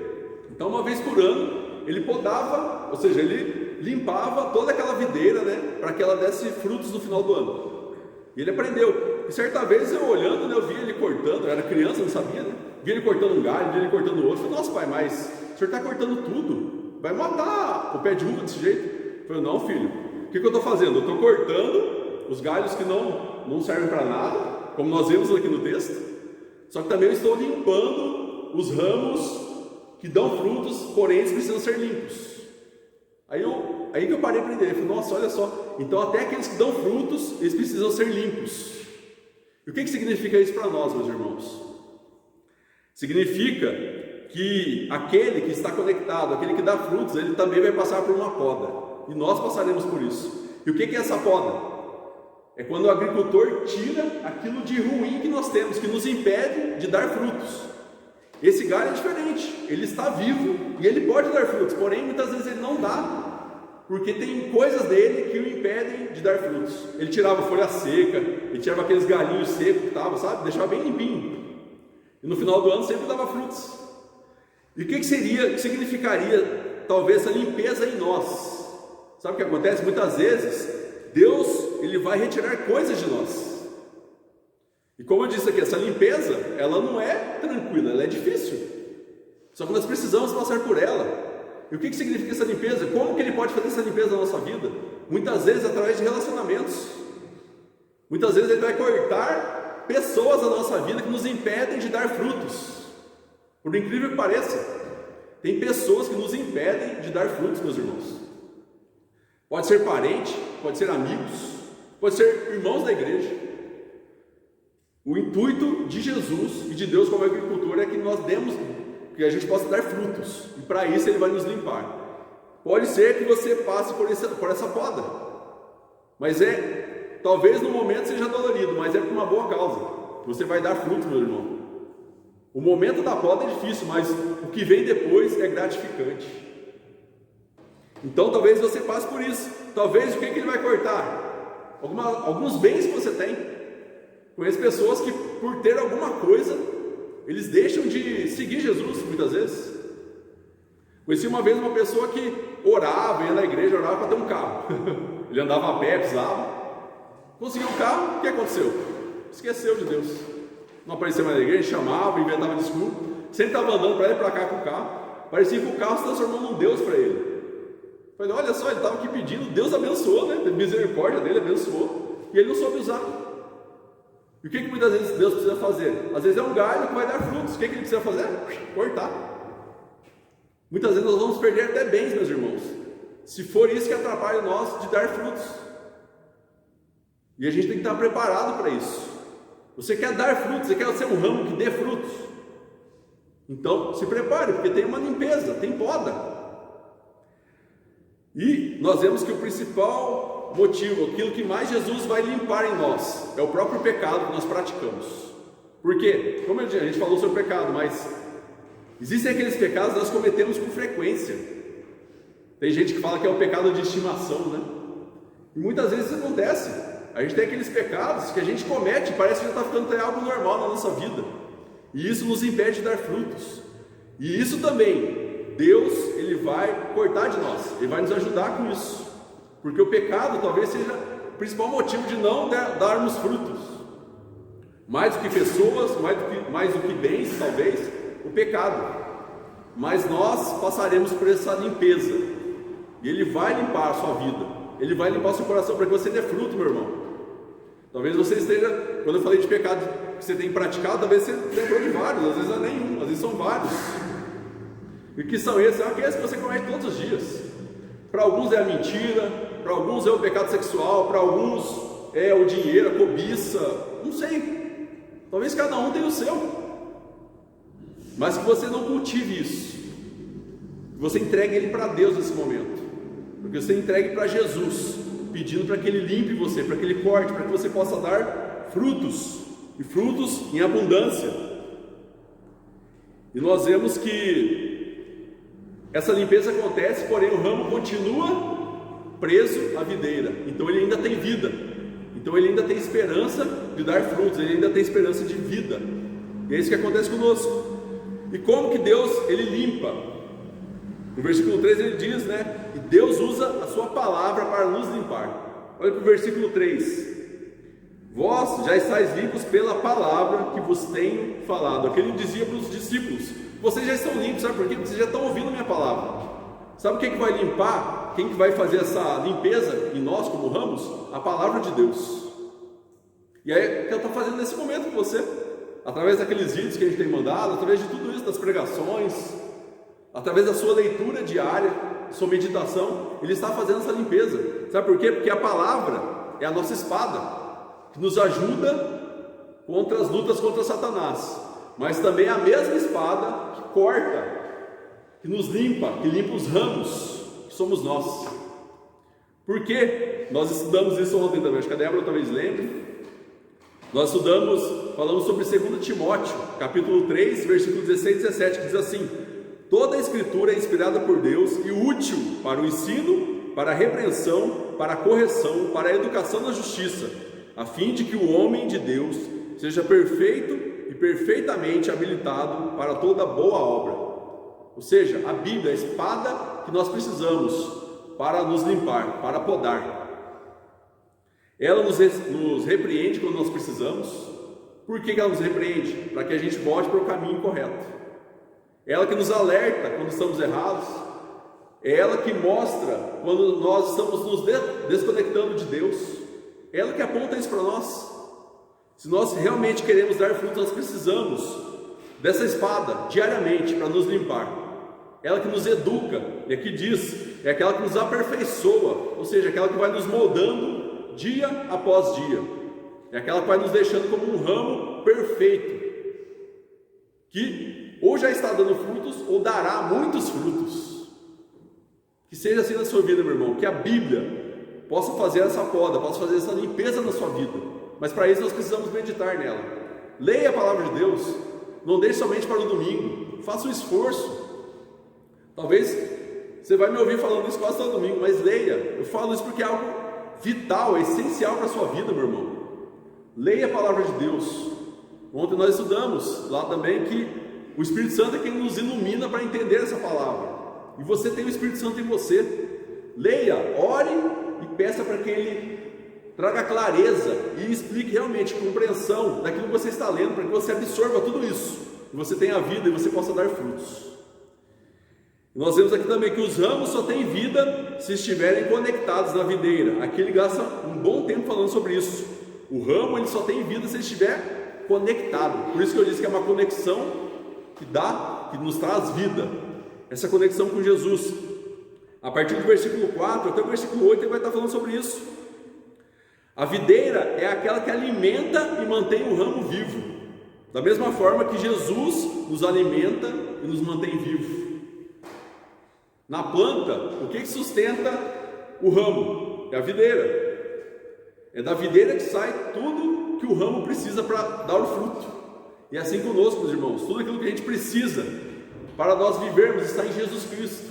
Então uma vez por ano, ele podava, ou seja, ele limpava toda aquela videira, né, para que ela desse frutos no final do ano. E ele aprendeu. E certa vez eu olhando, né, eu via ele cortando, eu era criança, não sabia, né? Via ele cortando um galho, via ele cortando outro. Eu falei: nossa, pai, mas o senhor está cortando tudo, vai matar o pé de uva desse jeito? Eu falei: não, filho, o que eu estou fazendo? Eu estou cortando os galhos que não servem para nada, como nós vemos aqui no texto, só que também eu estou limpando os ramos que dão frutos, porém eles precisam ser limpos. Aí que eu parei para entender. Eu falei: nossa, olha só, então até aqueles que dão frutos, eles precisam ser limpos. E o que significa isso para nós, meus irmãos? Significa que aquele que está conectado, aquele que dá frutos, ele também vai passar por uma poda. E nós passaremos por isso. E o que é essa poda? É quando o agricultor tira aquilo de ruim que nós temos, que nos impede de dar frutos. Esse galho é diferente, ele está vivo e ele pode dar frutos, porém muitas vezes ele não dá, porque tem coisas dele que o impedem de dar frutos. Ele tirava folha seca, ele tirava aqueles galinhos secos que estavam, sabe? Deixava bem limpinho. E no final do ano sempre dava frutos. E o que significaria talvez essa limpeza em nós? Sabe o que acontece? Muitas vezes Deus, ele vai retirar coisas de nós. E como eu disse aqui, essa limpeza, ela não é tranquila, ela é difícil. Só que nós precisamos passar por ela. E o que significa essa limpeza? Como que ele pode fazer essa limpeza na nossa vida? Muitas vezes através de relacionamentos. Muitas vezes ele vai cortar pessoas da nossa vida que nos impedem de dar frutos. Por incrível que pareça, tem pessoas que nos impedem de dar frutos, meus irmãos. Pode ser parente, pode ser amigos, pode ser irmãos da igreja. O intuito de Jesus e de Deus como agricultor é que nós que a gente possa dar frutos, e para isso ele vai nos limpar. Pode ser que você passe por essa poda, mas talvez no momento seja dolorido, mas é por uma boa causa. Você vai dar frutos, meu irmão. O momento da poda é difícil, mas o que vem depois é gratificante. Então talvez você passe por isso. Talvez o que ele vai cortar? Alguns bens que você tem. Conheço pessoas que, por ter alguma coisa, eles deixam de seguir Jesus, muitas vezes. Conheci uma vez uma pessoa que orava, ia na igreja, orava para ter um carro. Ele andava a pé, pisava, conseguiu um carro, o que aconteceu? Esqueceu de Deus. Não apareceu mais na igreja, chamava, inventava desculpa, sempre estava andando para lá e para cá com o carro. Parecia que o carro se transformou num Deus para ele. Falei: olha só, ele estava aqui pedindo, Deus abençoou, né? Teve misericórdia dele, abençoou, e ele não soube usar. E o que muitas vezes Deus precisa fazer? Às vezes é um galho que vai dar frutos. O que ele precisa fazer? Cortar. Muitas vezes nós vamos perder até bens, meus irmãos, se for isso que atrapalha nós de dar frutos. E a gente tem que estar preparado para isso. Você quer dar frutos, você quer ser um ramo que dê frutos. Então se prepare, porque tem uma limpeza, tem poda. E nós vemos que o principal motivo, aquilo que mais Jesus vai limpar em nós, é o próprio pecado que nós praticamos. Por quê? Como a gente falou sobre o pecado, mas existem aqueles pecados que nós cometemos com frequência. Tem gente que fala que é o pecado de estimação, né? E muitas vezes isso acontece. A gente tem aqueles pecados que a gente comete e parece que já está ficando até algo normal na nossa vida. E isso nos impede de dar frutos. E isso também, Deus, Ele vai cortar de nós. Ele vai nos ajudar com isso. Porque o pecado talvez seja o principal motivo de não darmos frutos. Mais do que pessoas, mais do que bens, talvez, o pecado. Mas nós passaremos por essa limpeza. E Ele vai limpar a sua vida. Ele vai limpar o seu coração para que você dê fruto, meu irmão. Talvez você esteja, quando eu falei de pecado que você tem praticado, talvez você lembrou de vários, às vezes não é nenhum, às vezes são vários. E que são esses? São aqueles que você comete todos os dias. Para alguns é a mentira, para alguns é o pecado sexual, para alguns é o dinheiro, a cobiça, não sei. Talvez cada um tenha o seu. Mas que você não cultive isso. Que você entregue ele para Deus nesse momento. Porque você entregue para Jesus, pedindo para que Ele limpe você, para que Ele corte, para que você possa dar frutos, e frutos em abundância. E nós vemos que essa limpeza acontece, porém o ramo continua preso à videira, então ele ainda tem vida, então ele ainda tem esperança de dar frutos, ele ainda tem esperança de vida. E é isso que acontece conosco. E como que Deus, Ele limpa? No versículo 3 ele diz, né? E Deus usa a sua palavra para nos limpar. Olha para o versículo 3. Vós já estáis limpos pela palavra que vos tenho falado. Aqui ele dizia para os discípulos: vocês já estão limpos, sabe por quê? Porque vocês já estão ouvindo a minha palavra. Sabe o que vai limpar? Quem que vai fazer essa limpeza em nós como ramos? A palavra de Deus. E aí o que eu estou fazendo nesse momento com você, através daqueles vídeos que a gente tem mandado, através de tudo isso, das pregações, através da sua leitura diária, sua meditação, Ele está fazendo essa limpeza. Sabe por quê? Porque a palavra é a nossa espada, que nos ajuda contra as lutas contra Satanás, mas também é a mesma espada que corta, que nos limpa, que limpa os ramos, que somos nós. Por quê? Nós estudamos isso ontem também, acho que a Débora talvez lembre. Nós falamos sobre 2 Timóteo, capítulo 3, versículo 16 e 17, que diz assim: toda a escritura é inspirada por Deus e útil para o ensino, para a repreensão, para a correção, para a educação na justiça, a fim de que o homem de Deus seja perfeito e perfeitamente habilitado para toda boa obra. Ou seja, a Bíblia é a espada que nós precisamos para nos limpar, para podar. Ela nos repreende quando nós precisamos. Por que ela nos repreende? Para que a gente volte para o caminho correto. É ela que nos alerta quando estamos errados. É ela que mostra quando nós estamos nos desconectando de Deus. É ela que aponta isso para nós. Se nós realmente queremos dar frutos, nós precisamos dessa espada diariamente para nos limpar. Ela que nos educa, e aqui diz, é aquela que nos aperfeiçoa, ou seja, aquela que vai nos moldando dia após dia. É aquela que vai nos deixando como um ramo perfeito, que ou já está dando frutos, ou dará muitos frutos. Que seja assim na sua vida, meu irmão, que a Bíblia possa fazer essa poda, possa fazer essa limpeza na sua vida. Mas para isso nós precisamos meditar nela. Leia a palavra de Deus, não deixe somente para o domingo, faça um esforço. Talvez você vai me ouvir falando isso quase todo domingo, mas leia. Eu falo isso porque é algo vital, é essencial para a sua vida, meu irmão. Leia a palavra de Deus. Ontem nós estudamos lá também que o Espírito Santo é quem nos ilumina para entender essa palavra. E você tem o Espírito Santo em você. Leia, ore e peça para que Ele traga clareza e explique realmente compreensão daquilo que você está lendo, para que você absorva tudo isso, e você tenha vida e você possa dar frutos. E nós vemos aqui também que os ramos só têm vida se estiverem conectados na videira. Aqui ele gasta um bom tempo falando sobre isso. O ramo ele só tem vida se estiver conectado. Por isso que eu disse que é uma conexão que nos traz vida. Essa conexão com Jesus. A partir do versículo 4 até o versículo 8 ele vai estar falando sobre isso. A videira é aquela que alimenta e mantém o ramo vivo, da mesma forma que Jesus nos alimenta e nos mantém vivos. Na planta, o que sustenta o ramo? É a videira. É da videira que sai tudo que o ramo precisa para dar o fruto. E assim conosco, meus irmãos, tudo aquilo que a gente precisa para nós vivermos está em Jesus Cristo.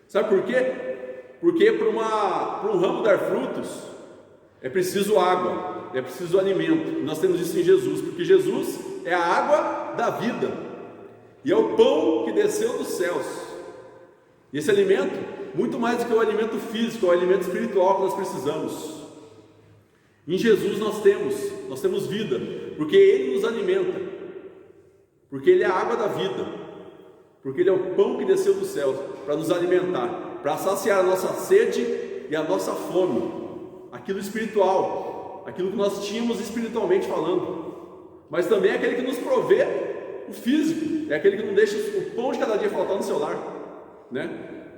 Sabe por quê? Porque para um ramo dar frutos é preciso água, é preciso alimento. E nós temos isso em Jesus, porque Jesus é a água da vida e é o pão que desceu dos céus. E esse alimento, muito mais do que o alimento físico, é o alimento espiritual que nós precisamos. Em Jesus nós temos vida, porque Ele nos alimenta, porque Ele é a água da vida, porque Ele é o pão que desceu dos céus para nos alimentar, para saciar a nossa sede e a nossa fome, aquilo espiritual, aquilo que nós tínhamos espiritualmente falando, mas também é aquele que nos provê o físico, é aquele que não deixa o pão de cada dia faltar no seu lar, né?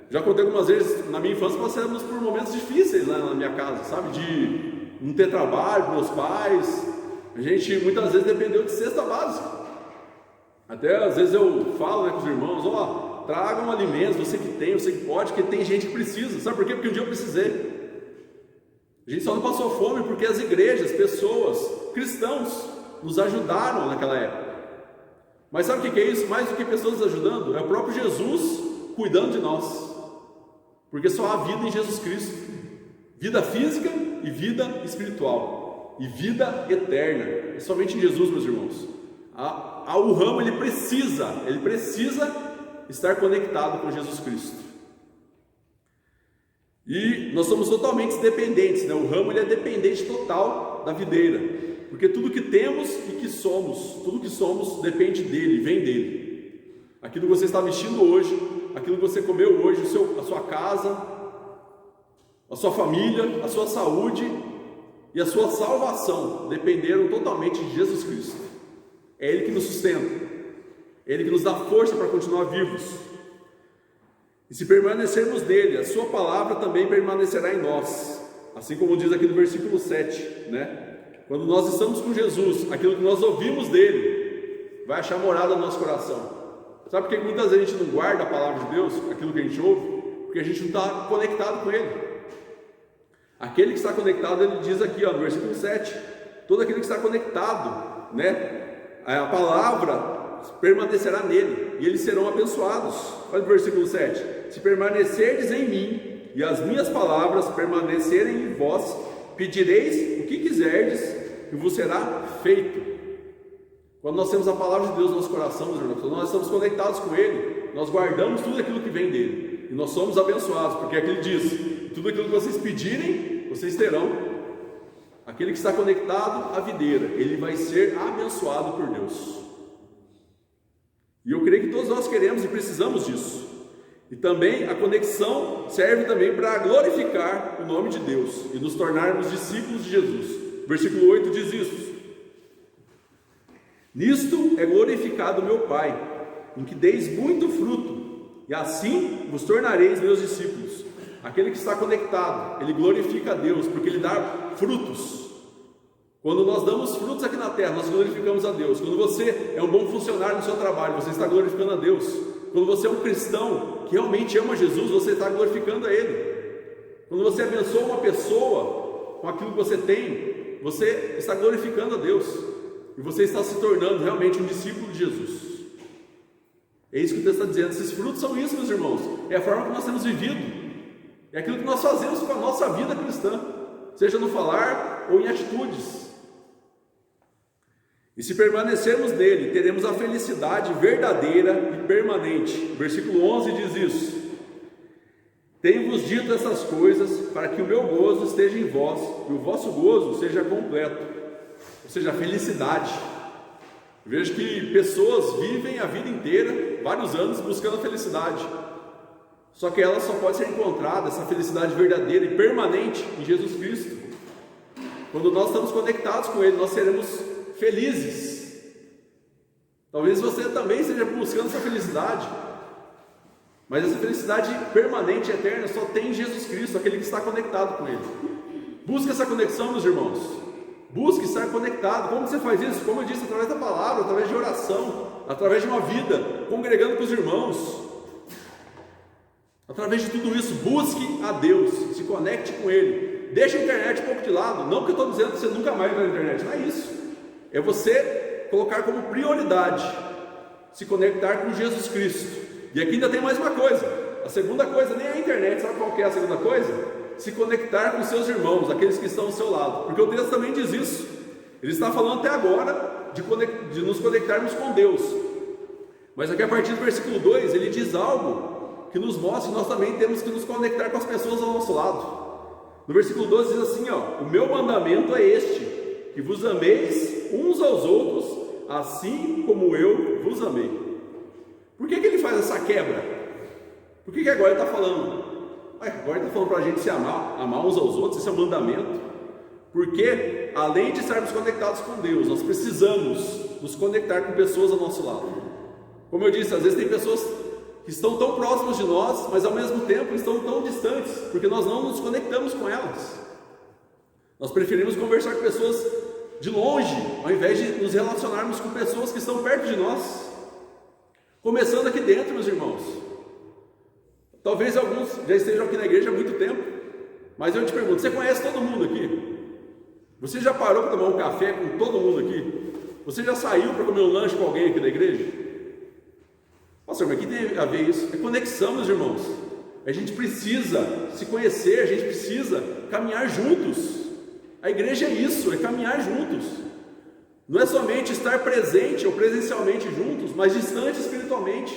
Já contei algumas vezes, na minha infância passamos por momentos difíceis, né, na minha casa, sabe, de não ter trabalho, meus pais, a gente muitas vezes dependeu de cesta básica. Até às vezes eu falo, né, com os irmãos, tragam alimentos, você que tem, você que pode, porque tem gente que precisa. Sabe por quê? Porque um dia eu precisei. A gente só não passou fome porque as igrejas, pessoas, cristãos nos ajudaram naquela época. Mas sabe o que é isso? Mais do que pessoas nos ajudando, é o próprio Jesus cuidando de nós, porque só há vida em Jesus Cristo, vida física e vida espiritual, e vida eterna, é somente em Jesus, meus irmãos. O ramo ele precisa estar conectado com Jesus Cristo, e nós somos totalmente dependentes, né? O ramo ele é dependente total da videira, porque tudo que temos e que somos, tudo que somos depende dele, vem dele. Aquilo que você está vestindo hoje, aquilo que você comeu hoje, a sua casa, a sua família, a sua saúde e a sua salvação dependeram totalmente de Jesus Cristo. É Ele que nos sustenta, é Ele que nos dá força para continuar vivos. E se permanecermos nele, a sua palavra também permanecerá em nós, assim como diz aqui no versículo 7, né? Quando nós estamos com Jesus, aquilo que nós ouvimos dele vai achar morada no nosso coração. Sabe por que muitas vezes a gente não guarda a palavra de Deus, aquilo que a gente ouve? Porque a gente não está conectado com Ele. Aquele que está conectado, ele diz aqui, no versículo 7, todo aquele que está conectado, né, a palavra permanecerá nele, e eles serão abençoados. Olha o versículo 7, se permanecerdes em mim, e as minhas palavras permanecerem em vós, pedireis o que quiserdes, e vos será feito. Quando nós temos a palavra de Deus no nosso coração, meus irmãos, quando nós estamos conectados com Ele, nós guardamos tudo aquilo que vem dele, e nós somos abençoados, porque aqui ele diz, tudo aquilo que vocês pedirem, vocês terão. Aquele que está conectado à videira, ele vai ser abençoado por Deus. E eu creio que todos nós queremos e precisamos disso. E também a conexão serve também para glorificar o nome de Deus e nos tornarmos discípulos de Jesus. Versículo 8 diz isso: nisto é glorificado meu Pai, em que deis muito fruto, e assim vos tornareis meus discípulos. Aquele que está conectado, ele glorifica a Deus, porque ele dá frutos. Quando nós damos frutos aqui na terra, nós glorificamos a Deus. Quando você é um bom funcionário no seu trabalho, você está glorificando a Deus. Quando você é um cristão que realmente ama Jesus, você está glorificando a Ele. Quando você abençoa uma pessoa com aquilo que você tem, você está glorificando a Deus. E você está se tornando realmente um discípulo de Jesus. É isso que o texto está dizendo. Esses frutos são isso, meus irmãos. É a forma que nós temos vivido. É aquilo que nós fazemos com a nossa vida cristã, seja no falar ou em atitudes. E se permanecermos nele, teremos a felicidade verdadeira e permanente. Versículo 11 diz isso: tenho-vos dito essas coisas para que o meu gozo esteja em vós e o vosso gozo seja completo. Ou seja, a felicidade. Vejo que pessoas vivem a vida inteira, vários anos, buscando a felicidade. Só que ela só pode ser encontrada, essa felicidade verdadeira e permanente, em Jesus Cristo. Quando nós estamos conectados com Ele, nós seremos felizes. Talvez você também esteja buscando essa felicidade, mas essa felicidade permanente e eterna só tem em Jesus Cristo, aquele que está conectado com Ele. Busque essa conexão, meus irmãos. Busque estar conectado. Como você faz isso? Como eu disse, através da palavra, através de oração, através de uma vida, congregando com os irmãos. Através de tudo isso, busque a Deus, se conecte com Ele. Deixe a internet um pouco de lado. Não que eu estou dizendo que você nunca mais vai na internet, não é isso. É você colocar como prioridade se conectar com Jesus Cristo. E aqui ainda tem mais uma coisa. A segunda coisa nem é a internet. Sabe qual que é a segunda coisa? Se conectar com seus irmãos, aqueles que estão ao seu lado. Porque o texto também diz isso. Ele está falando até agora de nos conectarmos com Deus. Mas aqui a partir do versículo 2, ele diz algo que nos mostra que nós também temos que nos conectar com as pessoas ao nosso lado. No versículo 12 diz assim, ó: o meu mandamento é este, que vos ameis uns aos outros, assim como eu vos amei. Por que ele faz essa quebra? Por que agora ele está falando? Agora ele está falando para a gente se amar uns aos outros, esse é o mandamento. Porque além de estarmos conectados com Deus, nós precisamos nos conectar com pessoas ao nosso lado. Como eu disse, às vezes tem pessoas que estão tão próximas de nós, mas ao mesmo tempo estão tão distantes, porque nós não nos conectamos com elas. Nós preferimos conversar com pessoas de longe, ao invés de nos relacionarmos com pessoas que estão perto de nós. Começando aqui dentro, meus irmãos. Talvez alguns já estejam aqui na igreja há muito tempo, mas eu te pergunto, você conhece todo mundo aqui? Você já parou para tomar um café com todo mundo aqui? Você já saiu para comer um lanche com alguém aqui da igreja? Pastor, mas o que tem a ver isso? É conexão, meus irmãos. A gente precisa se conhecer, a gente precisa caminhar juntos. A igreja é isso, é caminhar juntos. Não é somente estar presente ou presencialmente juntos, mas distante espiritualmente.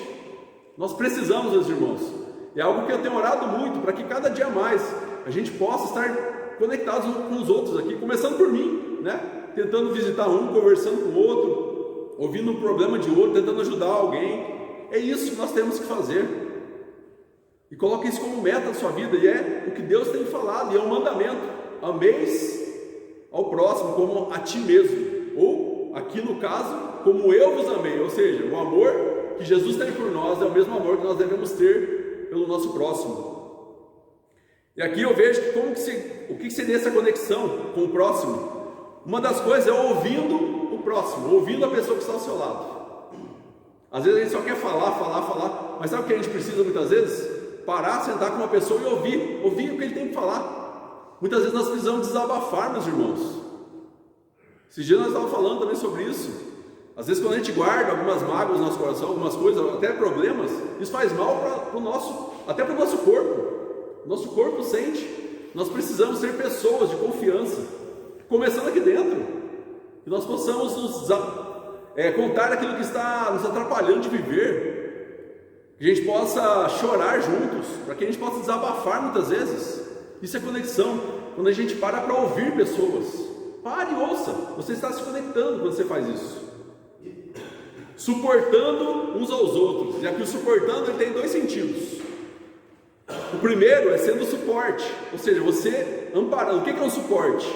Nós precisamos, meus irmãos. É algo que eu tenho orado muito, para que cada dia mais a gente possa estar conectados uns com os outros aqui, começando por mim, né? Tentando visitar um, conversando com o outro, ouvindo um problema de outro, tentando ajudar alguém. É isso que nós temos que fazer. E coloque isso como meta na sua vida, e é o que Deus tem falado, e é um mandamento: ameis ao próximo como a ti mesmo, ou aqui no caso, como eu vos amei. Ou seja, o amor que Jesus tem por nós é o mesmo amor que nós devemos ter pelo nosso próximo. E aqui eu vejo o que seria essa conexão com o próximo. Uma das coisas é ouvindo o próximo, ouvindo a pessoa que está ao seu lado. Às vezes a gente só quer falar, mas sabe o que a gente precisa muitas vezes? Parar, sentar com uma pessoa e ouvir o que ele tem para falar. Muitas vezes nós precisamos desabafar, meus irmãos. Esses dias nós estávamos falando também sobre isso. Às vezes quando a gente guarda algumas mágoas no nosso coração, algumas coisas, até problemas, isso faz mal até para o nosso corpo. Nosso corpo sente. Nós precisamos ser pessoas de confiança, começando aqui dentro, que nós possamos contar aquilo que está nos atrapalhando de viver, que a gente possa chorar juntos, para que a gente possa desabafar muitas vezes. Isso é conexão, quando a gente para ouvir pessoas. Pare e ouça, você está se conectando quando você faz isso. Suportando uns aos outros, e aqui o suportando ele tem dois sentidos. O primeiro é sendo suporte, ou seja, você amparando. O que é um suporte?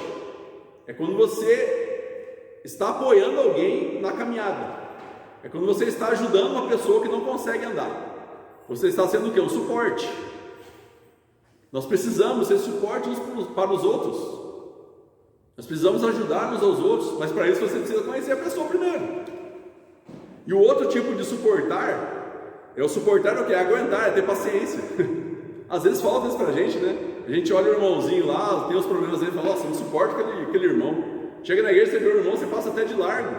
É quando você está apoiando alguém na caminhada, é quando você está ajudando uma pessoa que não consegue andar. Você está sendo o que? Um suporte. Nós precisamos ser suporte uns para os outros. Nós precisamos ajudar uns aos outros, mas para isso você precisa conhecer a pessoa primeiro. E o outro tipo de suportar é o suportar o que? É aguentar, é ter paciência. Às vezes falta isso pra gente, né? A gente olha o irmãozinho lá, tem os problemas dele e fala: nossa, não suporto aquele irmão. Chega na igreja, você vê o irmão, você passa até de largo.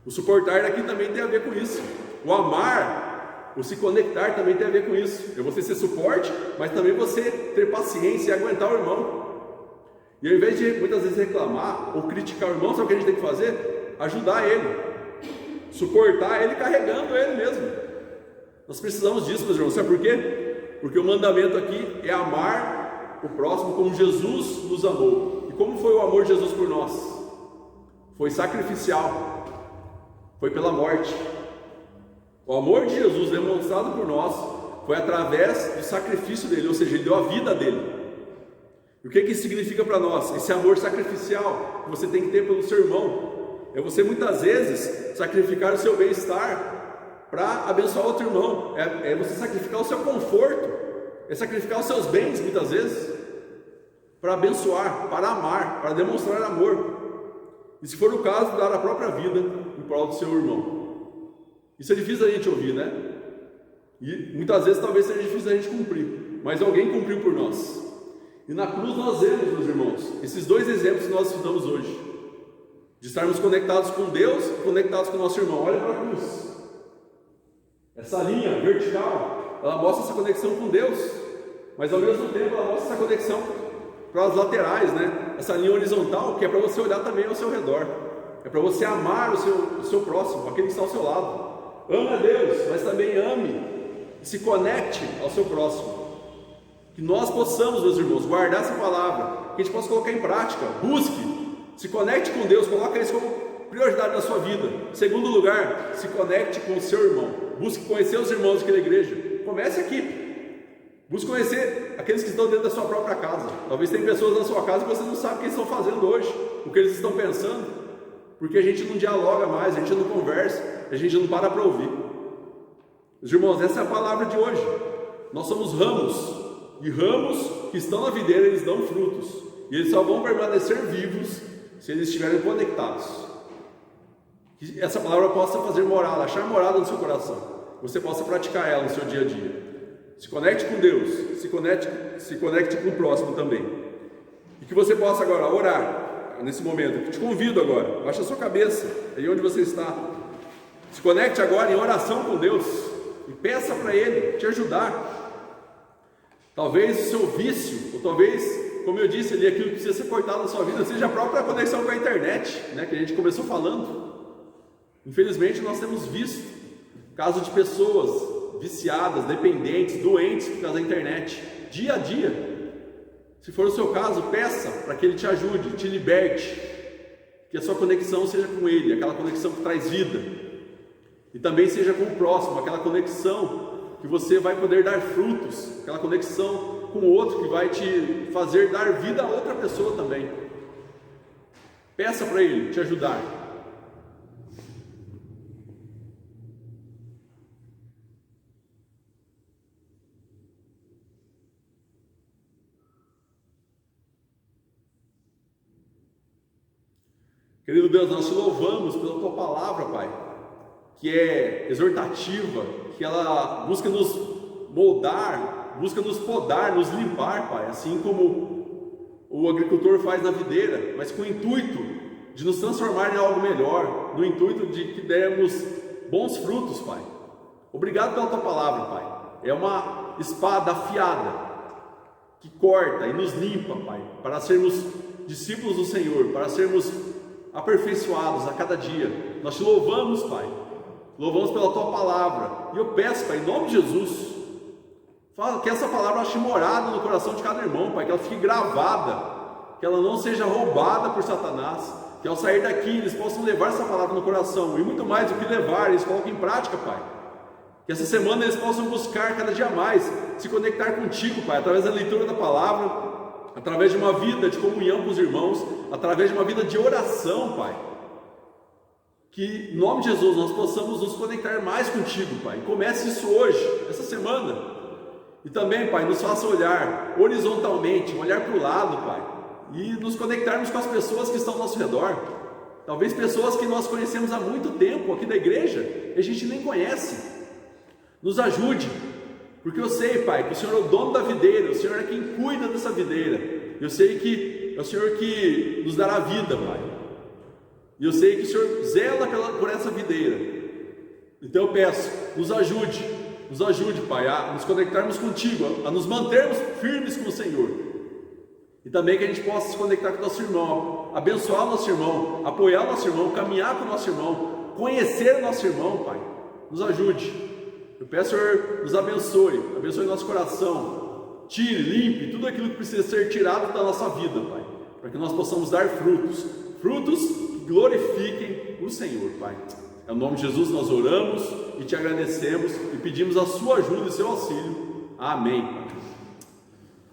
O suportar aqui também tem a ver com isso. O amar, o se conectar também tem a ver com isso. É você ser suporte, mas também você ter paciência e aguentar o irmão. E ao invés de muitas vezes reclamar ou criticar o irmão, sabe o que a gente tem que fazer? Ajudar ele. Suportar ele carregando ele mesmo. Nós precisamos disso, meus irmãos. Sabe por quê? Porque o mandamento aqui é amar o próximo como Jesus nos amou. E como foi o amor de Jesus por nós? Foi sacrificial. Foi pela morte. O amor de Jesus demonstrado por nós foi através do sacrifício dele, ou seja, ele deu a vida dele. E o que isso significa para nós? Esse amor sacrificial que você tem que ter pelo seu irmão. É você muitas vezes sacrificar o seu bem-estar para abençoar outro irmão. É você sacrificar o seu conforto. É sacrificar os seus bens muitas vezes. para abençoar, para amar, para demonstrar amor. E se for o caso, dar a própria vida em prol do seu irmão. Isso é difícil a gente ouvir, né? E muitas vezes talvez seja difícil a gente cumprir, mas alguém cumpriu por nós. E na cruz nós vemos, meus irmãos, esses dois exemplos que nós estudamos hoje, de estarmos conectados com Deus e conectados com o nosso irmão. Olha para a cruz. Essa linha vertical, ela mostra essa conexão com Deus, mas ao mesmo tempo ela mostra essa conexão para as laterais, né? Essa linha horizontal, que é para você olhar também ao seu redor, é para você amar o seu próximo, aquele que está ao seu lado. Ame a Deus, mas também ame e se conecte ao seu próximo. Que nós possamos, meus irmãos, guardar essa palavra, que a gente possa colocar em prática. Busque, se conecte com Deus, coloque isso como prioridade na sua vida. Segundo lugar, se conecte com o seu irmão. Busque conhecer os irmãos daquela igreja. Comece aqui. Busque conhecer aqueles que estão dentro da sua própria casa. Talvez tenha pessoas na sua casa que você não sabe o que eles estão fazendo hoje, o que eles estão pensando, porque a gente não dialoga mais, a gente não conversa, a gente não para ouvir. Meus irmãos, essa é a palavra de hoje. Nós somos ramos, e ramos que estão na videira, eles dão frutos, e eles só vão permanecer vivos se eles estiverem conectados. Que essa palavra possa fazer morada, achar morada no seu coração, você possa praticar ela no seu dia a dia. Se conecte com Deus, se conecte com o próximo também. E que você possa agora orar nesse momento. Eu te convido agora, baixa a sua cabeça, aí onde você está. Se conecte agora em oração com Deus e peça para Ele te ajudar. Talvez o seu vício, ou talvez, como eu disse ali, aquilo que precisa ser cortado na sua vida, seja a própria conexão com a internet, né, que a gente começou falando. Infelizmente nós temos visto casos de pessoas viciadas, dependentes, doentes por causa da internet, dia a dia. Se for o seu caso, peça para que Ele te ajude, te liberte, que a sua conexão seja com Ele, aquela conexão que traz vida, e também seja com o próximo, aquela conexão que você vai poder dar frutos, aquela conexão com o outro que vai te fazer dar vida a outra pessoa também. Peça para Ele te ajudar. Querido Deus, nós te louvamos pela Tua palavra, Pai, que é exortativa, que ela busca nos moldar, busca nos podar, nos limpar, Pai, assim como o agricultor faz na videira, mas com o intuito de nos transformar em algo melhor, no intuito de que demos bons frutos, Pai. Obrigado pela Tua palavra, Pai. É uma espada afiada que corta e nos limpa, Pai, para sermos discípulos do Senhor, para sermos aperfeiçoados a cada dia. Nós te louvamos, Pai, louvamos pela Tua palavra, e eu peço, Pai, em nome de Jesus, que essa palavra ache morada no coração de cada irmão, Pai, que ela fique gravada, que ela não seja roubada por Satanás, que ao sair daqui eles possam levar essa palavra no coração, e muito mais do que levar, eles coloquem em prática, Pai, que essa semana eles possam buscar cada dia mais se conectar contigo, Pai, através da leitura da palavra, através de uma vida de comunhão com os irmãos, através de uma vida de oração, Pai. Que, em nome de Jesus, nós possamos nos conectar mais contigo, Pai. Comece isso hoje, essa semana. E também, Pai, nos faça olhar horizontalmente, olhar para o lado, Pai, e nos conectarmos com as pessoas que estão ao nosso redor. Talvez pessoas que nós conhecemos há muito tempo aqui da igreja, e a gente nem conhece. Nos ajude. Porque eu sei, Pai, que o Senhor é o dono da videira, o Senhor é quem cuida dessa videira. Eu sei que é o Senhor que nos dará vida, Pai. E eu sei que o Senhor zela por essa videira. Então eu peço, nos ajude, Pai, a nos conectarmos contigo, a nos mantermos firmes com o Senhor. E também que a gente possa se conectar com o nosso irmão, abençoar o nosso irmão, apoiar o nosso irmão, caminhar com o nosso irmão, conhecer o nosso irmão, Pai. Nos ajude. Eu peço, Senhor, nos abençoe nosso coração, tire, limpe tudo aquilo que precisa ser tirado da nossa vida, Pai, para que nós possamos dar frutos que glorifiquem o Senhor, Pai. É no nome de Jesus nós oramos e te agradecemos e pedimos a sua ajuda e seu auxílio. Amém, Pai.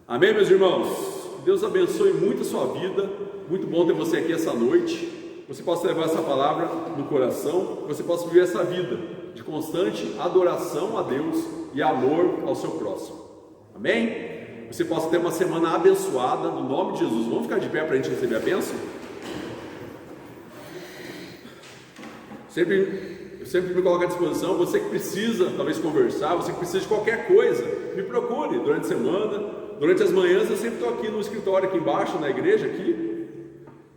Amém, meus irmãos. Deus abençoe muito a sua vida. Muito bom ter você aqui essa noite. Você possa levar essa palavra no coração, que você possa viver essa vida de constante adoração a Deus e amor ao seu próximo. Amém? você possa ter uma semana abençoada, no nome de Jesus. Vamos ficar de pé para a gente receber a bênção? Eu sempre me coloco à disposição. Você que precisa talvez conversar, você que precisa de qualquer coisa, me procure durante a semana, durante as manhãs. Eu sempre estou aqui no escritório, aqui embaixo, na igreja, aqui.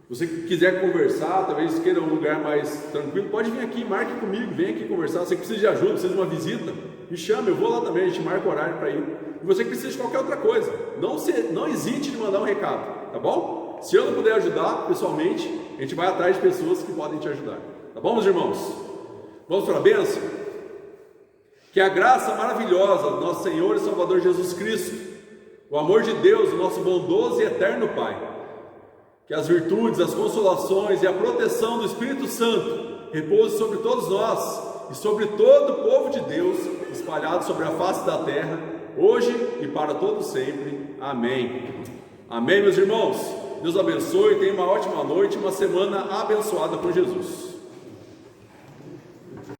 Você que quiser conversar, talvez queira um lugar mais tranquilo, pode vir aqui, marque comigo, vem aqui conversar. Você que precisa de ajuda, precisa de uma visita, me chama, eu vou lá também, a gente marca o horário para ir. E você que precisa de qualquer outra coisa, não hesite de mandar um recado, tá bom? Se eu não puder ajudar pessoalmente, a gente vai atrás de pessoas que podem te ajudar, tá bom, meus irmãos? Vamos para a bênção? Que a graça maravilhosa do nosso Senhor e Salvador Jesus Cristo, o amor de Deus, o nosso bondoso e eterno Pai, que as virtudes, as consolações e a proteção do Espírito Santo repouse sobre todos nós e sobre todo o povo de Deus espalhado sobre a face da terra, hoje e para todo sempre. Amém. Amém, meus irmãos. Deus abençoe, tenha uma ótima noite, uma semana abençoada por Jesus.